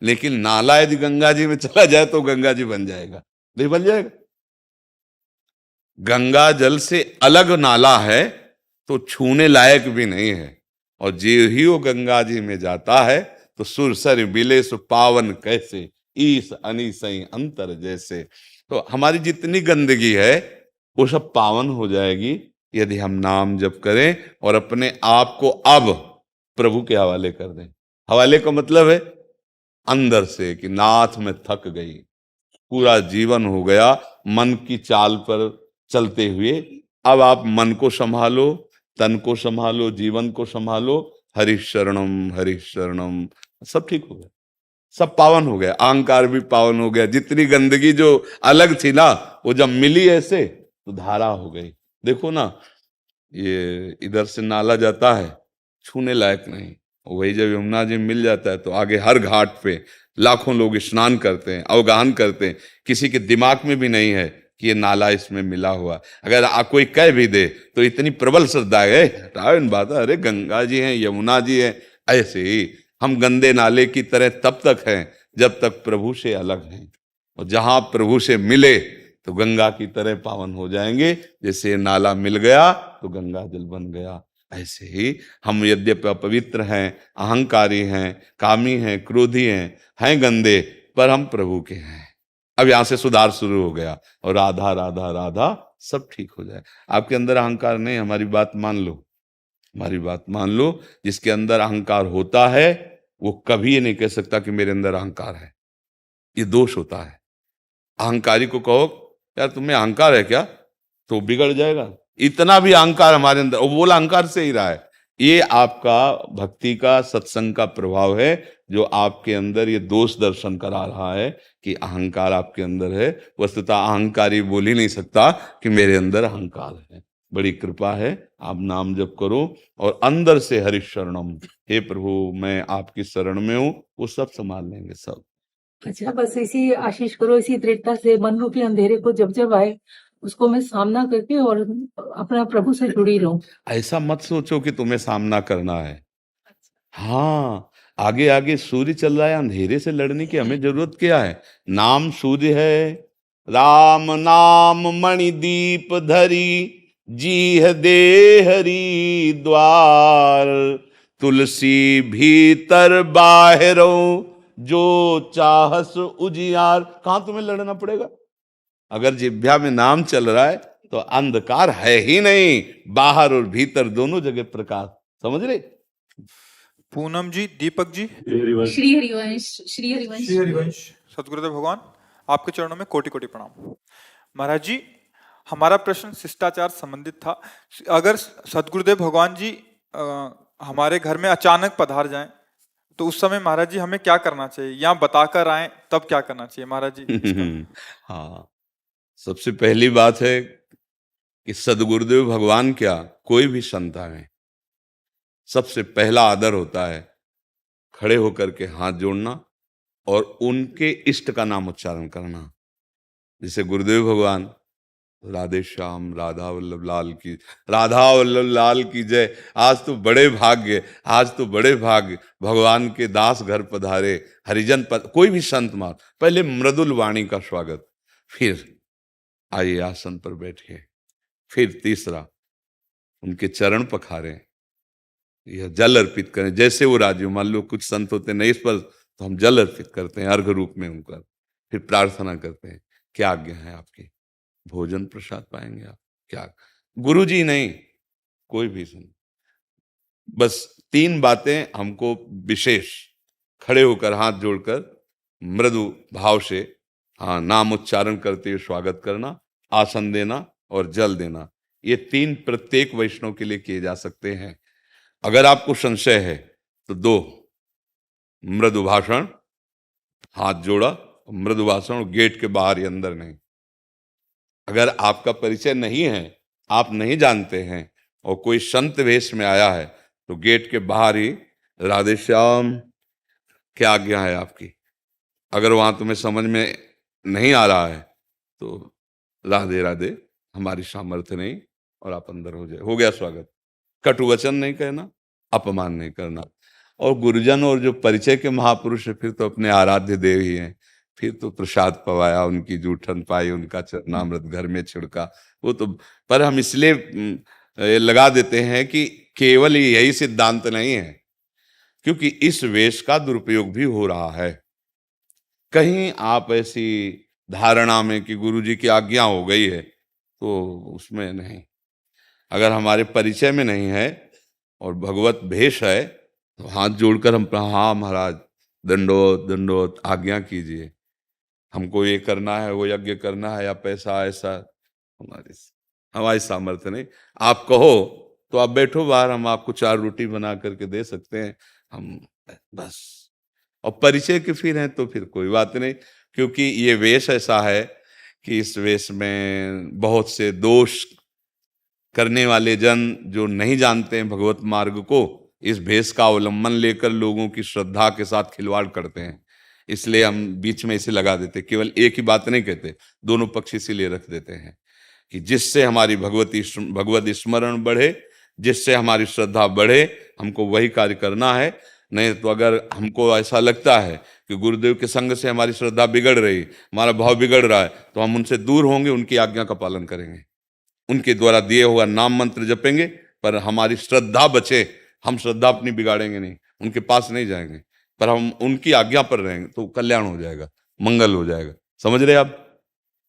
लेकिन नाला यदि गंगा जी में चला जाए तो गंगा जी बन जाएगा, नहीं बन जाएगा? गंगा जल से अलग नाला है तो छूने लायक भी नहीं है, और जे ही वो गंगा जी में जाता है तो सुरसर बिले सु पावन कैसे, ईस अनिसई अंतर जैसे। तो हमारी जितनी गंदगी है वो सब पावन हो जाएगी यदि हम नाम जप करें और अपने आप को अब प्रभु के हवाले कर दें। हवाले का मतलब है अंदर से कि नाथ में थक गई, पूरा जीवन हो गया मन की चाल पर चलते हुए। अब आप मन को संभालो, तन को संभालो, जीवन को संभालो। हरि शरणम, सब ठीक हो गया, सब पावन हो गया। अहंकार भी पावन हो गया। जितनी गंदगी जो अलग थी ना, वो जब मिली ऐसे तो धारा हो गई। देखो ना, ये इधर से नाला जाता है, छूने लायक नहीं, वही जब यमुना जी मिल जाता है तो आगे हर घाट पे लाखों लोग स्नान करते हैं, अवगाहन करते हैं। किसी के दिमाग में भी नहीं है कि ये नाला इसमें मिला हुआ। अगर कोई कह भी दे तो इतनी प्रबल श्रद्धा है, हटाओ इन बात, अरे गंगा जी हैं, यमुना जी हैं। ऐसे ही हम गंदे नाले की तरह तब तक हैं जब तक प्रभु से अलग हैं, और जहां प्रभु से मिले तो गंगा की तरह पावन हो जाएंगे। जैसे नाला मिल गया तो गंगा जल बन गया, ऐसे ही हम यद्यपि अपवित्र हैं, अहंकारी हैं, कामी हैं, क्रोधी हैं गंदे, पर हम प्रभु के हैं। अब यहां से सुधार शुरू हो गया और राधा राधा राधा सब ठीक हो जाए। आपके अंदर अहंकार नहीं, हमारी बात मान लो, हमारी बात मान लो। जिसके अंदर अहंकार होता है वो कभी ये नहीं कह सकता कि मेरे अंदर अहंकार है, ये दोष होता है। अहंकारी को कहो यार तुम्हें अहंकार है क्या, तो बिगड़ जाएगा। इतना भी अहंकार हमारे अंदर, और बोला अहंकार से ही रहा है। ये आपका भक्ति का, सत्संग का प्रभाव है जो आपके अंदर ये दोष दर्शन करा रहा है कि अहंकार आपके अंदर है। वस्तुतः अहंकारी बोल ही नहीं सकता कि मेरे अंदर अहंकार है। बड़ी कृपा है, आप नाम जप करो और अंदर से हरि शरणम, हे प्रभु मैं आपकी शरण में हूं, वो सब संभाल लेंगे सब। अच्छा, बस इसी आशीष करो, इसी दृढ़ता से मन रूपी अंधेरे को जब जब आए उसको मैं सामना करके और अपना प्रभु से जुड़ी रहूं। ऐसा मत सोचो कि तुम्हें सामना करना है। हाँ, आगे आगे सूर्य चल रहा है, अंधेरे से लड़ने की हमें जरूरत क्या है। नाम सूर्य है, राम नाम मणिदीप धरी, जीह दे हरि द्वार, तुलसी भीतर बाहरो, जो चाहस उजियार। कहां तुम्हें लड़ना पड़ेगा? अगर जिह्वा में नाम चल रहा है तो अंधकार है ही नहीं, बाहर और भीतर दोनों जगह प्रकाश। समझ रहे? पूनम जी, दीपक जी, श्री हरिवंश, श्री हरिवंश। श्री हरिवंश। सदगुरुदेव भगवान आपके चरणों में कोटि कोटि प्रणाम। महाराज जी, हमारा प्रश्न शिष्टाचार संबंधित था। अगर सदगुरुदेव भगवान जी हमारे घर में अचानक पधार जाएं तो उस समय महाराज जी हमें क्या करना चाहिए, या बताकर आए तब क्या करना चाहिए महाराज जी? हाँ, सबसे पहली बात है कि सदगुरुदेव भगवान क्या, कोई भी संत आए, सबसे पहला आदर होता है खड़े होकर के हाथ जोड़ना और उनके इष्ट का नाम उच्चारण करना। जैसे गुरुदेव भगवान, राधे श्याम, राधा वल्लभ लाल की, राधा वल्लभ लाल की जय। आज तो बड़े भाग्य, आज तो बड़े भाग्य, भगवान के दास घर पधारे, हरिजन पद। कोई भी संत मान, पहले मृदुल वाणी का स्वागत, फिर आइए आसन पर बैठिए, फिर तीसरा उनके चरण पखारें, यह जल अर्पित करें जैसे वो राजी। मान लो कुछ संत होते नहीं इस पर, तो हम जल अर्पित करते हैं अर्घ रूप में उनका, फिर प्रार्थना करते हैं क्या आज्ञा है आपकी, भोजन प्रसाद पाएंगे आप क्या। गुरु जी नहीं, कोई भी संत, बस 3 बातें हमको विशेष, खड़े होकर हाथ जोड़कर मृदु भाव से हाँ नाम उच्चारण करते हुए स्वागत करना, आसन देना और जल देना। ये 3 प्रत्येक वैष्णव के लिए किए जा सकते हैं। अगर आपको संशय है तो 2 मृदु भाषण, हाथ जोड़ा, मृदु भाषण, गेट के बाहर ही, अंदर नहीं। अगर आपका परिचय नहीं है, आप नहीं जानते हैं और कोई संत वेश में आया है, तो गेट के बाहर ही राधे श्याम, क्या आज्ञा है आपकी। अगर वहां तुम्हें समझ में नहीं आ रहा है तो राधे राधे, हमारी सामर्थ्य नहीं, और आप अंदर हो जाए, हो गया स्वागत। कटु वचन नहीं कहना, अपमान नहीं करना। और गुरुजन और जो परिचय के महापुरुष है, फिर तो अपने आराध्य देव ही हैं, फिर तो प्रसाद पवाया, उनकी जूठन पाई, उनका चरणामृत घर में छिड़का, वो तो। पर हम इसलिए लगा देते हैं कि केवल यही सिद्धांत नहीं है, क्योंकि इस वेश का दुरुपयोग भी हो रहा है। कहीं आप ऐसी धारणा में कि गुरु जी की आज्ञा हो गई है, तो उसमें नहीं। अगर हमारे परिचय में नहीं है और भगवत भेष है, तो हाथ जोड़कर हम, हाँ महाराज दंडोत दंडोत, आज्ञा कीजिए, हमको ये करना है, वो यज्ञ करना है, या पैसा ऐसा, हमारी सामर्थ्य नहीं। आप कहो तो आप बैठो बाहर, हम आपको 4 रोटी बना करके दे सकते हैं, हम बस। और परिचय के फिर हैं तो फिर कोई बात नहीं, क्योंकि ये वेश ऐसा है कि इस वेश में बहुत से दोष करने वाले जन जो नहीं जानते हैं भगवत मार्ग को, इस भेष का अवलंबन लेकर लोगों की श्रद्धा के साथ खिलवाड़ करते हैं। इसलिए हम बीच में इसे लगा देते, केवल एक ही बात नहीं कहते, दोनों पक्ष इसीलिए रख देते हैं कि जिससे हमारी भगवत स्मरण बढ़े, जिससे हमारी श्रद्धा बढ़े, हमको वही कार्य करना है। नहीं तो अगर हमको ऐसा लगता है कि गुरुदेव के संग से हमारी श्रद्धा बिगड़ रही, हमारा भाव बिगड़ रहा है, तो हम उनसे दूर होंगे, उनकी आज्ञा का पालन करेंगे, उनके द्वारा दिए हुआ नाम मंत्र जपेंगे, पर हमारी श्रद्धा बचे। हम श्रद्धा अपनी बिगाड़ेंगे नहीं, उनके पास नहीं जाएंगे, पर हम उनकी आज्ञा पर रहेंगे, तो कल्याण हो जाएगा, मंगल हो जाएगा। समझ रहे आप?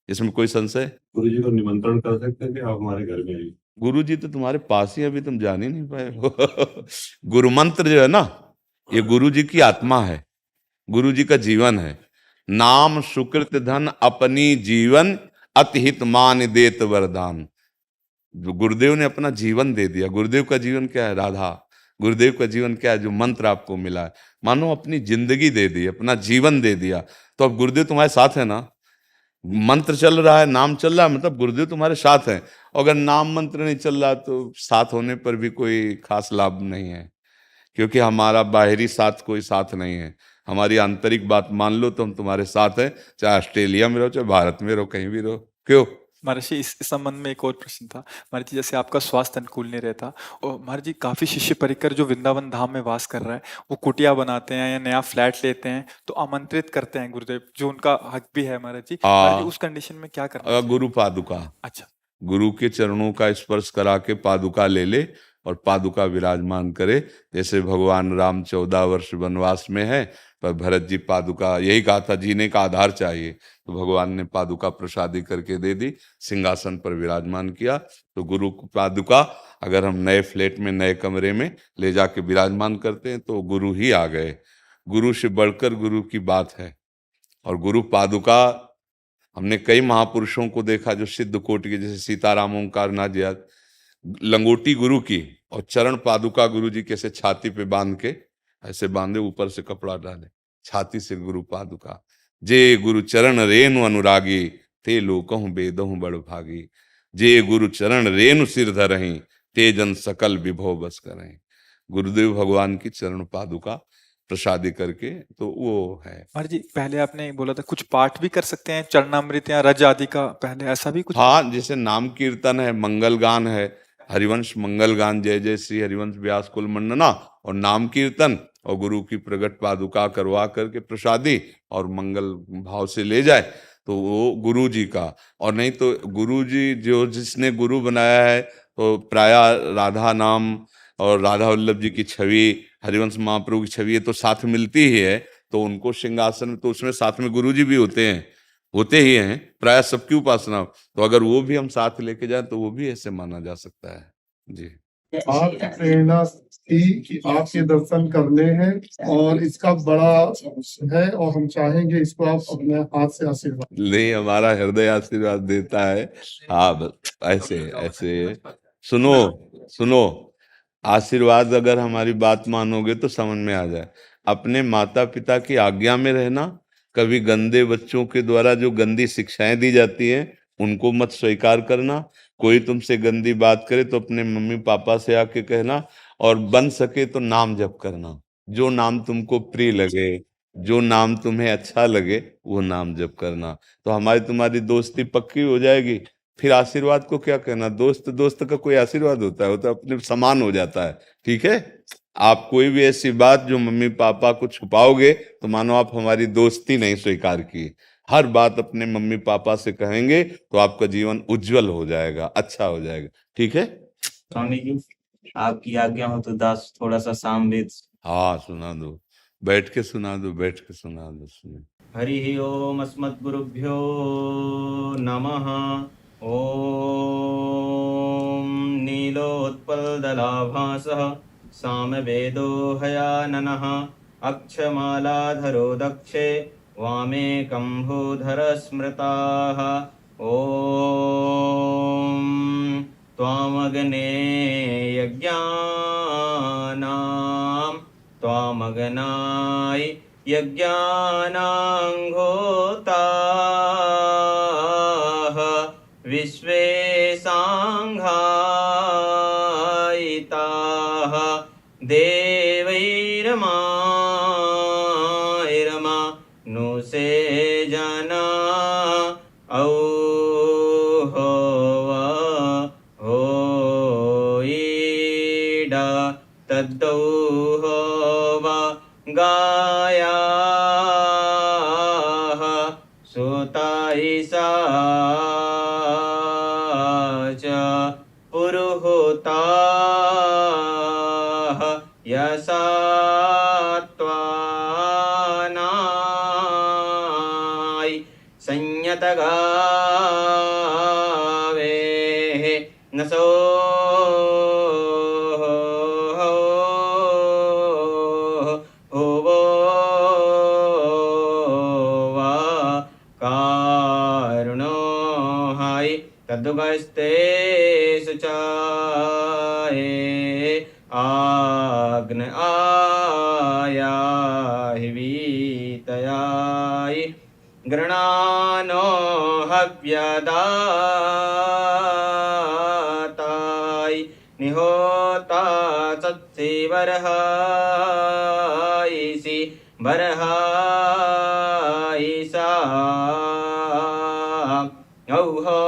इसमें कोई संशय? गुरु जी को निमंत्रण कर सकते हैं कि आप हमारे घर में आइए। गुरु जी तो तुम्हारे पास ही, अभी तुम जान ही नहीं पाए हो। गुरु मंत्र जो है ना, ये गुरु जी की आत्मा है, गुरु जी का जीवन है। नाम सुकृत धन अपनी जीवन, अतिहित मान देत वरदान। जो गुरुदेव ने अपना जीवन दे दिया। गुरुदेव का जीवन क्या है? राधा। गुरुदेव का जीवन क्या है? जो मंत्र आपको मिला है। मानो अपनी जिंदगी दे दी, अपना जीवन दे दिया, तो अब गुरुदेव तुम्हारे साथ है ना। मंत्र चल रहा है, नाम चल रहा है, मतलब गुरुदेव तुम्हारे साथ है। अगर नाम मंत्र नहीं चल रहा तो साथ होने पर भी कोई खास लाभ नहीं है, क्योंकि हमारा बाहरी साथ कोई साथ नहीं है। हमारी आंतरिक बात मान लो तो हम तुम्हारे साथ हैं, चाहे ऑस्ट्रेलिया में रहो, चाहे भारत में रहो, कहीं भी रहो। क्यों? महर्षि इस संबंध में एक और प्रश्न था महर्षि, जैसे आपका स्वास्थ्य अनुकूल नहीं रहता और महर्षि काफी शिष्य परिकर जो वृंदावन धाम में वास कर रहा है, वो कुटिया बनाते हैं या नया फ्लैट लेते हैं तो आमंत्रित करते हैं गुरुदेव, जो उनका हक भी है महर्षि। महर्षि उस कंडीशन में क्या करना चाहिए? गुरु पादुका, अच्छा, गुरु के चरणों का स्पर्श करा के पादुका ले ले और पादुका विराजमान करे। जैसे भगवान राम 14 वर्ष वनवास में है, पर भरत जी पादुका, यही कहा था जीने का आधार चाहिए, तो भगवान ने पादुका प्रसादी करके दे दी, सिंहासन पर विराजमान किया। तो गुरु को पादुका अगर हम नए फ्लैट में, नए कमरे में ले जाके विराजमान करते हैं तो गुरु ही आ गए। गुरु से बढ़कर गुरु की बात है। और गुरु पादुका, हमने कई महापुरुषों को देखा जो सिद्ध कोटि के, जैसे सीताराम ओंकार नाथ जी, लंगोटी गुरु की और चरण पादुका गुरु जी कैसे छाती पे बांध के ऐसे बांधे, ऊपर से कपड़ा डाले, छाती से गुरु पादुका। जे गुरु चरण रेणु अनुरागी, ते लोकहु बेदहु बड़ भागी। जे गुरु चरण रेणु सिर धरहीं, ते जन सकल विभव बस करें। गुरुदेव भगवान की चरण पादुका प्रसादी करके, तो वो है। महर्षि पहले आपने बोला था कुछ पाठ भी कर सकते हैं, चरणामृत या रज आदि का, पहले ऐसा भी कुछ? हाँ, जैसे नाम कीर्तन है, मंगल गान है, हरिवंश मंगल गान, जय जय श्री हरिवंश व्यास कुल मंडना, और नाम कीर्तन, और गुरु की प्रगट पादुका करवा करके प्रसादी और मंगल भाव से ले जाए तो वो गुरु जी का। और नहीं तो गुरु जी जो जिसने गुरु बनाया है, तो प्राय राधा नाम और राधा वल्लभ जी की छवि, हरिवंश महाप्रभु की छवि, ये तो साथ मिलती ही है, तो उनको सिंहासन, तो उसमें साथ में गुरु जी भी होते ही हैं प्राय सबकी उपासना। तो अगर वो भी हम साथ लेके जाए तो वो भी ऐसे माना जा सकता है जी। आपकी प्रेरणा थी कि आपके दर्शन करने हैं और इसका बड़ा है, और हम चाहेंगे इसको आप अपने हाथ से आशीर्वाद। नहीं, हमारा हृदय आशीर्वाद देता है। हाँ, बस ऐसे ऐसे सुनो, आशीर्वाद अगर हमारी बात मानोगे तो समझ में आ जाए। अपने माता पिता की आज्ञा में रहना, कभी गंदे बच्चों के द्वारा जो गंदी शिक्षाएं दी जाती हैं उनको मत स्वीकार करना। कोई तुमसे गंदी बात करे तो अपने मम्मी पापा से आके कहना, और बन सके तो नाम जप करना, जो नाम तुमको प्रिय लगे, जो नाम तुम्हें अच्छा लगे वो नाम जप करना, तो हमारी तुम्हारी दोस्ती पक्की हो जाएगी। फिर आशीर्वाद को क्या कहना, दोस्त का कोई आशीर्वाद होता है, वो तो अपने समान हो जाता है। ठीक है, आप कोई भी ऐसी बात जो मम्मी पापा को छुपाओगे तो मानो आप हमारी दोस्ती नहीं स्वीकार की। हर बात अपने मम्मी पापा से कहेंगे तो आपका जीवन उज्जवल हो जाएगा, अच्छा हो जाएगा। ठीक है, स्वामी जी आपकी आज्ञा हो तो दास थोड़ा सा सामवेद। हाँ सुना दो, बैठ के सुना दो। सुनो। हरि ओम अस्मद्गुरुभ्यो नमः। ओम नीलोत्पलदलाभासः सामवेदो हयाननः। अक्षमालाधरो दक्षे वामे कम्भोधर स्मृताः। ओम त्वामग्ने त्वामग्नाय यज्ञानांघोताः विश्वे सांघायिताः देवैरमा से जाना औ हो ईडा तद्दौ होवा गाया सुताईसा च पुरुहुता यसात्वानाय संयतगावे न सो हुवो वा कारुणो हाय तद्गस्ते सुचाये आग्न आया हिवीतयाय गृणानो हव्यदाताय निहोता सत्सि बरहायसि बरहायसा औहो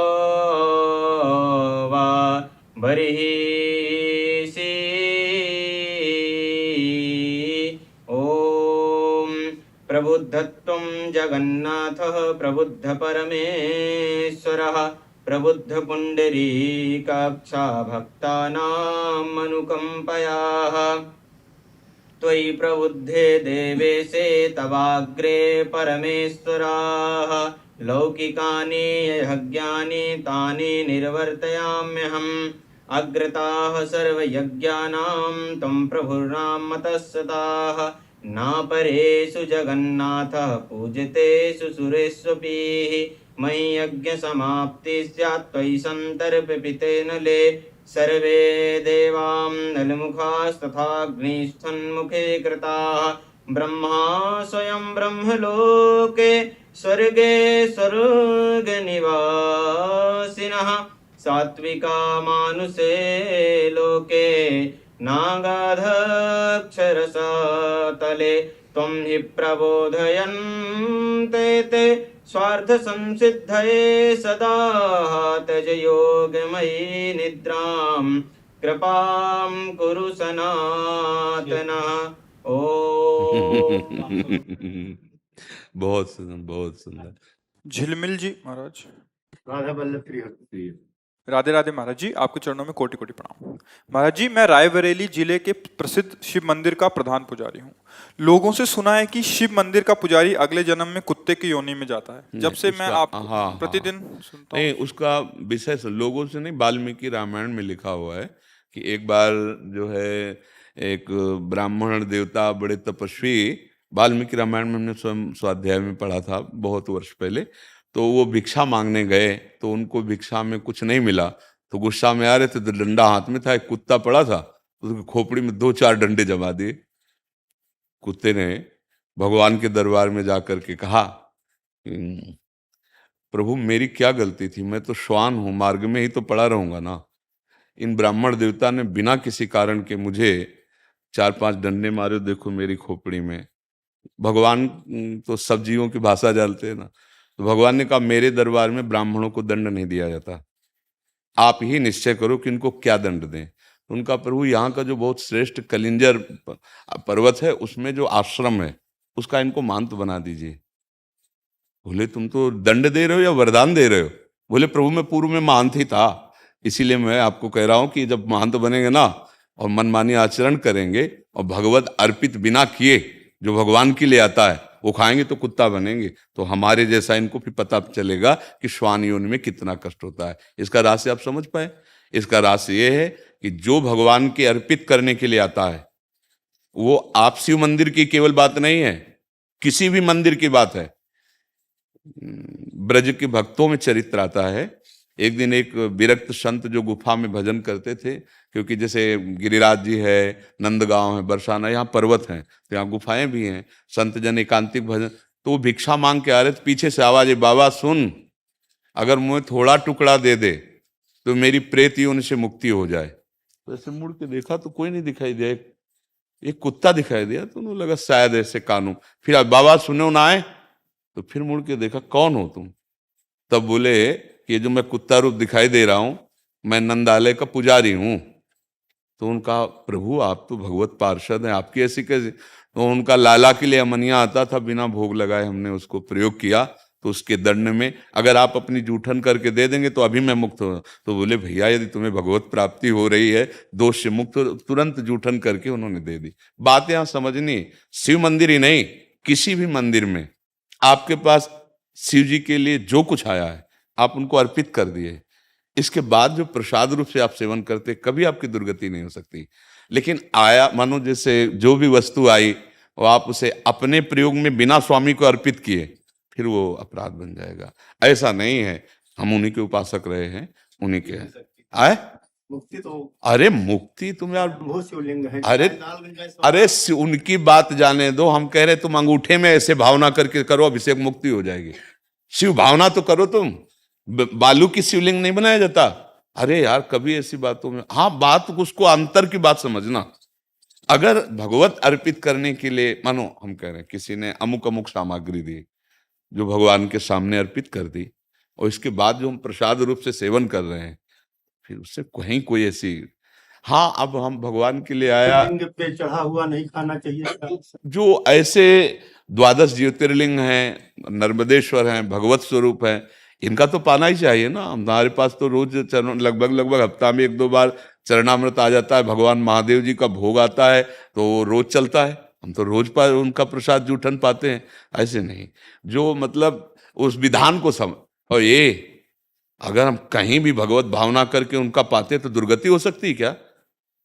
वा बर्हिषि ॐ प्रबुद्धत्वं जगन्नाथः प्रबुद्ध परमेश्वरः प्रबुद्ध पुण्डरीकाक्षा भक्तानाम् अनुकम्पयाः त्वयि प्रबुद्धे देवेशे तवाग्रे परमेश्वराः लौकिकानि यज्ञानि तानि निर्वर्तयाम्यहम् अग्रताः सर्वयज्ञानां तं प्रभुर्नां मतस्तताः नापरेषु जगन्नाथः पूजतेषु सुरेष्वपि मयि यज्ञसमाप्ति स्यात् त्वयि सन्तर्पितेन ले सर्वे देवां नलमुखास्तथाग्निस्थन्मुखे कृताः ब्रह्मा स्वयं ब्रह्मलोके स्वर्गे स्वर्गनिवासिनः सात्विका मानुषे लोके नागाधक्षरसातले त्वं हि प्रबोधयन्ते ते स्वार्थसंसिद्धये सदा तज योगमयी निद्रां कृपां कुरु सनातनः ॐ बहुत सुंदर, बहुत सुंदर। झिलमिल जी महाराज। राधा वल्लभ प्रिय राधे राधे महाराज जी, आपके चरणों में कोटि कोटि प्रणाम। महाराज जी, मैं रायबरेली जिले के प्रसिद्ध शिव मंदिर का प्रधान पुजारी हूँ। लोगों से सुना है कि शिव मंदिर का पुजारी अगले जन्म में कुत्ते की योनि में जाता है। जब से मैं आप प्रतिदिन सुनता हूँ। नहीं, उसका विषय लोगों से नहीं, वाल्मीकि रामायण में लिखा हुआ है कि एक बार जो है एक ब्राह्मण देवता बड़े तपस्वी, वाल्मीकि रामायण में हमने स्वयं स्वाध्याय में पढ़ा था बहुत वर्ष पहले, तो वो भिक्षा मांगने गए तो उनको भिक्षा में कुछ नहीं मिला, तो गुस्सा में आ रहे थे तो डंडा हाथ में था, एक कुत्ता पड़ा था, उसकी खोपड़ी में 2-4 डंडे जमा दिए। कुत्ते ने भगवान के दरबार में जाकर के कहा, प्रभु मेरी क्या गलती थी, मैं तो श्वान हूँ, मार्ग में ही तो पड़ा रहूंगा ना। इन ब्राह्मण देवता ने बिना किसी कारण के मुझे 4-5 डंडे मारे, देखो मेरी खोपड़ी में। भगवान तो सब जीवों की भाषा जानते हैं ना, तो भगवान ने कहा मेरे दरबार में ब्राह्मणों को दंड नहीं दिया जाता, आप ही निश्चय करो कि इनको क्या दंड दें। उनका प्रभु यहाँ का जो बहुत श्रेष्ठ कलिंजर पर्वत है उसमें जो आश्रम है उसका इनको महंत बना दीजिए। बोले तुम तो दंड दे रहे हो या वरदान दे रहे हो? बोले प्रभु मैं पूर्व में महंत ही था, इसीलिए मैं आपको कह रहा हूं कि जब महंत बनेंगे ना और मनमानी आचरण करेंगे और भगवत अर्पित बिना किए जो भगवान के लिए आता है वो खाएंगे तो कुत्ता बनेंगे, तो हमारे जैसा इनको भी पता चलेगा कि श्वान योनि में कितना कष्ट होता है। इसका रहस्य आप समझ पाए? इसका रहस्य ये है कि जो भगवान के अर्पित करने के लिए आता है वो आप शिव मंदिर की केवल बात नहीं है, किसी भी मंदिर की बात है। ब्रज के भक्तों में चरित्र आता है। एक दिन एक विरक्त संत जो गुफा में भजन करते थे, क्योंकि जैसे गिरिराज जी है, नंदगांव है, बरसाना, यहाँ पर्वत हैं तो यहाँ गुफाएं भी हैं, संत जन एकांतिक भजन, तो वो भिक्षा मांग के आ रहे थे, पीछे से आवाज है बाबा सुन, अगर मुझे थोड़ा टुकड़ा दे दे तो मेरी प्रेत योनि से मुक्ति हो जाए। तो ऐसे मुड़ के देखा तो कोई नहीं दिखाई दिया, एक कुत्ता दिखाई दिया, तो उन्होंने लगा शायद ऐसे कानून। फिर बाबा सुनो ना आए, तो फिर मुड़ के देखा, कौन हो तुम? तब बोले कि ये जो मैं कुत्ता रूप दिखाई दे रहा हूं, मैं नंदालय का पुजारी हूं। तो उनका, प्रभु आप तो भगवत पार्षद हैं, आपकी ऐसी कैसे? तो उनका लाला के लिए अमनिया आता था, बिना भोग लगाए हमने उसको प्रयोग किया, तो उसके दंड में अगर आप अपनी जूठन करके दे देंगे तो अभी मैं मुक्त हो। तो बोले भैया यदि तुम्हें भगवत प्राप्ति हो रही है, दोष से मुक्त, तुरंत जूठन करके उन्होंने दे दी। बात यहां समझनी, शिव मंदिर ही नहीं, किसी भी मंदिर में आपके पास शिव जी के लिए जो कुछ आया है आप उनको अर्पित कर दिए, इसके बाद जो प्रसाद रूप से आप सेवन करते, कभी आपकी दुर्गति नहीं हो सकती। लेकिन आया, मानो जैसे जो भी वस्तु आई और आप उसे अपने प्रयोग में बिना स्वामी को अर्पित किए, फिर वो अपराध बन जाएगा। ऐसा नहीं है, हम उन्हीं के उपासक रहे हैं, उन्हीं के आए। मुक्ति तो, अरे मुक्ति तुम यार, बहुत शिवलिंग है। अरे उनकी बात जाने दो, हम कह रहे तुम अंगूठे में ऐसे भावना करके करो, अभिषेक मुक्ति हो जाएगी। शिव भावना तो करो तुम, बालू की शिवलिंग नहीं बनाया जाता। अरे यार कभी ऐसी बातों में, हाँ बात उसको अंतर की बात समझना। अगर भगवत अर्पित करने के लिए, मानो हम कह रहे हैं किसी ने अमुक अमुक सामग्री दी जो भगवान के सामने अर्पित कर दी, और इसके बाद जो हम प्रसाद रूप से सेवन कर रहे हैं, फिर उससे कहीं कोई ऐसी, हाँ अब हम भगवान के लिए आया, लिंग पे चढ़ा हुआ नहीं खाना चाहिए। जो ऐसे 12 ज्योतिर्लिंग हैं, नर्मदेश्वर हैं, भगवत स्वरूप हैं, इनका तो पाना ही चाहिए ना। हमारे पास तो रोज लगभग हफ्ता में 1-2 बार चरणामृत आ जाता है, भगवान महादेव जी का भोग आता है, तो वो रोज चलता है, हम तो रोज पर उनका प्रसाद जूठन पाते हैं। ऐसे नहीं, जो मतलब उस विधान को समझ, और ये अगर हम कहीं भी भगवत भावना करके उनका पाते तो दुर्गति हो सकती क्या?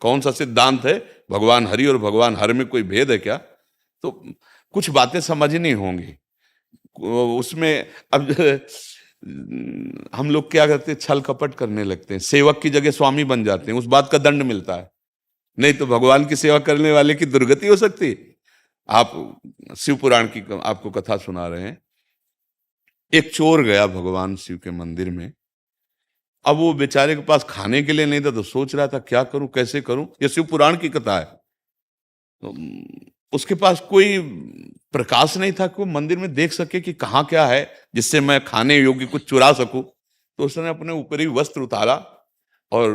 कौन सा सिद्धांत है? भगवान हरि और भगवान हर में कोई भेद है क्या? तो कुछ बातें समझनी होंगी उसमें। अब हम लोग क्या करते हैं, छल कपट करने लगते हैं, सेवक की जगह स्वामी बन जाते हैं, उस बात का दंड मिलता है। नहीं तो भगवान की सेवा करने वाले की दुर्गति हो सकती है। आप शिव पुराण की आपको कथा सुना रहे हैं। एक चोर गया भगवान शिव के मंदिर में, अब वो बेचारे के पास खाने के लिए नहीं था, तो सोच रहा था क्या करूं, कैसे करूं। ये शिव पुराण की कथा है। तो उसके पास कोई प्रकाश नहीं था कि वो मंदिर में देख सके कि कहाँ क्या है जिससे मैं खाने योग्य कुछ चुरा सकूं। तो उसने अपने ऊपरी वस्त्र उतारा और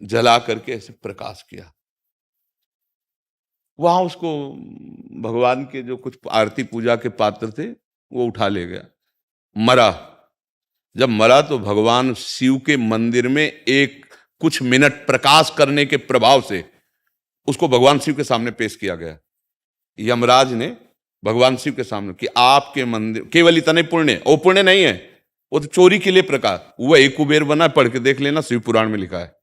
जला करके ऐसे प्रकाश किया। वहां उसको भगवान के जो कुछ आरती पूजा के पात्र थे वो उठा ले गया, मरा। जब मरा तो भगवान शिव के मंदिर में एक कुछ मिनट प्रकाश करने के प्रभाव से उसको भगवान शिव के सामने पेश किया गया। यमराज ने भगवान शिव के सामने कि आपके मंदिर केवल इतने पुण्य, वो पुण्य नहीं है, वो तो चोरी के लिए प्रकाश। वह एक कुबेर बना, पढ़ के देख लेना, शिव पुराण में लिखा है।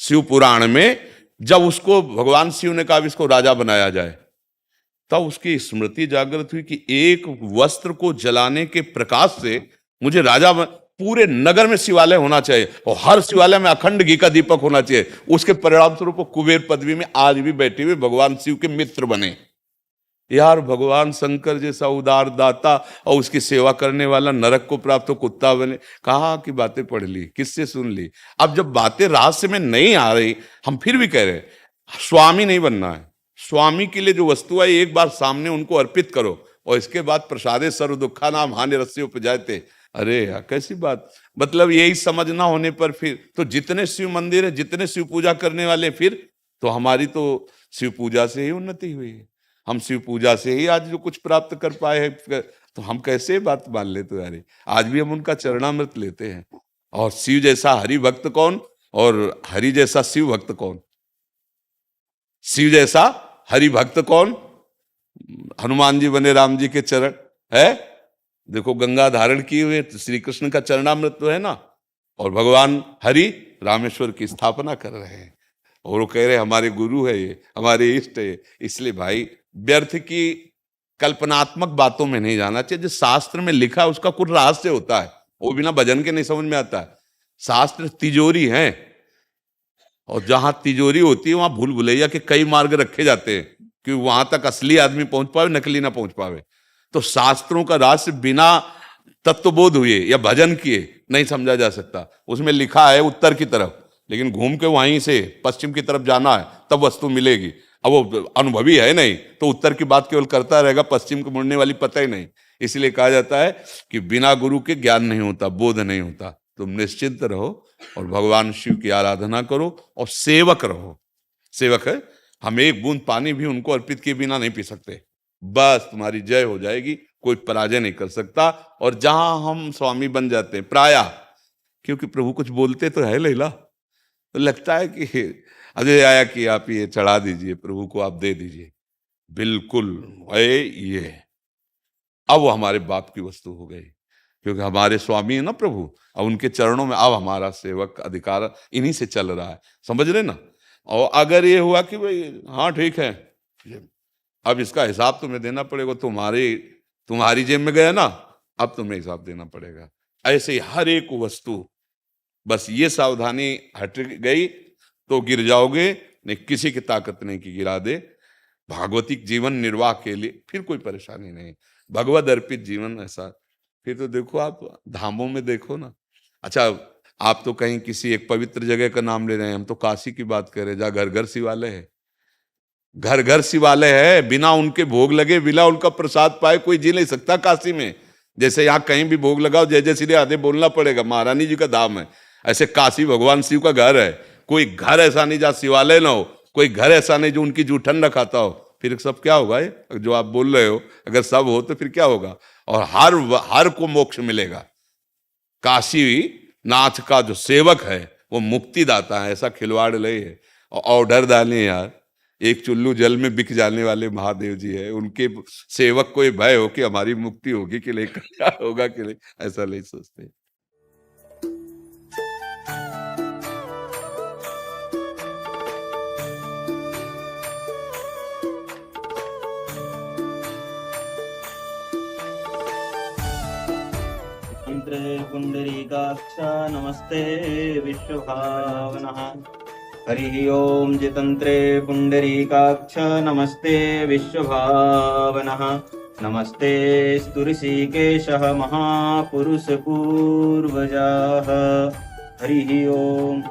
शिव पुराण में जब उसको भगवान शिव ने कहा इसको राजा बनाया जाए, तब उसकी स्मृति जागृत हुई कि एक वस्त्र को जलाने के प्रकाश से मुझे राजा पूरे नगर में शिवालय होना चाहिए और हर शिवालय में अखंड घी का दीपक होना चाहिए। उसके परिणाम स्वरूप कुबेर पदवी में आज भी बैठे हुए भगवान शिव के मित्र बने। यार भगवान शंकर जैसा उदार दाता और उसकी सेवा करने वाला नरक को प्राप्त हो कुत्ता बने। कहाँ की बातें पढ़ ली, किससे सुन ली? अब जब बातें रहस्य में नहीं आ रही, हम फिर भी कह रहे हैं स्वामी नहीं बनना है। स्वामी के लिए जो वस्तु है एक बार सामने उनको अर्पित करो और इसके बाद प्रसादे सर्व दुखा नाम हानि रस्य उपजाते। अरे यार कैसी बात, मतलब यही समझना होने पर फिर तो जितने शिव मंदिर है, जितने शिव पूजा करने वाले, फिर तो हमारी तो शिव पूजा से ही उन्नति हुई है। हम शिव पूजा से ही आज जो कुछ प्राप्त कर पाए हैं, तो हम कैसे बात मान लेते यार। आज भी हम उनका चरणामृत लेते हैं। और शिव जैसा हरि भक्त कौन और हरि जैसा शिव भक्त कौन? शिव जैसा हरि भक्त कौन? हनुमान जी बने राम जी के चरण है। देखो गंगा धारण किए हुए तो श्री कृष्ण का चरणामृत तो है ना, और भगवान हरि रामेश्वर की स्थापना कर रहे हैं और वो कह रहे हमारे गुरु है, ये हमारे इष्ट है। इसलिए भाई व्यर्थ की कल्पनात्मक बातों में नहीं जाना चाहिए। जो शास्त्र में लिखा है उसका कुछ रहस्य होता है, वो बिना भजन के नहीं समझ में आता है। शास्त्र तिजोरी है और जहां तिजोरी होती है वहां भूल भुलैया के कई मार्ग रखे जाते हैं कि वहां तक असली आदमी पहुंच पावे, नकली ना पहुंच पावे। तो शास्त्रों का रहस्य बिना तत्वबोध हुए या भजन किए नहीं समझा जा सकता। उसमें लिखा है उत्तर की तरफ, लेकिन घूम के वहीं से पश्चिम की तरफ जाना है तब वस्तु मिलेगी। अब वो अनुभवी है नहीं तो उत्तर की बात केवल करता रहेगा, पश्चिम को मुड़ने वाली पता ही नहीं। इसलिए कहा जाता है कि बिना गुरु के ज्ञान नहीं होता, बोध नहीं होता। तुम निश्चिंत रहो और भगवान शिव की आराधना करो और सेवक रहो। सेवक है, हम एक बूंद पानी भी उनको अर्पित किए बिना नहीं पी सकते। बस तुम्हारी जय हो जाएगी, कोई पराजय नहीं कर सकता। और जहां हम स्वामी बन जाते हैं प्राया, क्योंकि प्रभु कुछ बोलते तो है लैला, तो लगता है कि अजय आया कि आप ये चढ़ा दीजिए, प्रभु को आप दे दीजिए, बिल्कुल ये अब वो हमारे बाप की वस्तु हो गई, क्योंकि हमारे स्वामी है ना प्रभु। अब उनके चरणों में अब हमारा सेवक अधिकार इन्हीं से चल रहा है, समझ रहे ना। और अगर ये हुआ कि भाई हाँ ठीक है, अब इसका हिसाब तुम्हें देना पड़ेगा, तुम्हारी जेब में गया ना, अब तुम्हें हिसाब देना पड़ेगा। ऐसे ही हर एक वस्तु, बस ये सावधानी हट गई तो गिर जाओगे, नहीं किसी की ताकत नहीं कि गिरा दे। भागवतिक जीवन निर्वाह के लिए फिर कोई परेशानी नहीं, भगवद अर्पित जीवन ऐसा। फिर तो देखो आप धामों में देखो ना। अच्छा, आप तो कहीं किसी एक पवित्र जगह का नाम ले रहे हैं, हम तो काशी की बात कर रहे हैं, जहाँ घर घर शिवालय है, घर घर शिवालय है। बिना उनके भोग लगे, बिना उनका प्रसाद पाए कोई जी नहीं सकता काशी में। जैसे यहाँ कहीं भी भोग लगाओ जय जय श्री राधे बोलना पड़ेगा, महारानी जी का धाम है, ऐसे काशी भगवान शिव का घर है। कोई घर ऐसा नहीं जहाँ शिवालय ना हो, कोई घर ऐसा नहीं जो उनकी जूठन न खाता हो। फिर सब क्या होगा, ये जो आप बोल रहे हो, अगर सब हो तो फिर क्या होगा। और हर को मोक्ष मिलेगा। काशी नाथ का जो सेवक है वो मुक्ति दाता है, ऐसा खिलवाड़ ले है। और ऑर्डर डाले यार, एक चुल्लू जल में बिक जाने वाले महादेव जी है, उनके सेवक को ये भय हो कि हमारी मुक्ति होगी कि नहीं, क्या होगा कि नहीं, ऐसा नहीं सोचते। मंत्रे पुंडरीकाक्ष नमस्ते विश्वभावनः। हरि ओम जितंत्रे पुंडरीकाक्ष नमस्ते विश्वभावनः। नमस्ते स्तुऋषिकेशः महापुरुष पूर्वजाः। हरि ओम।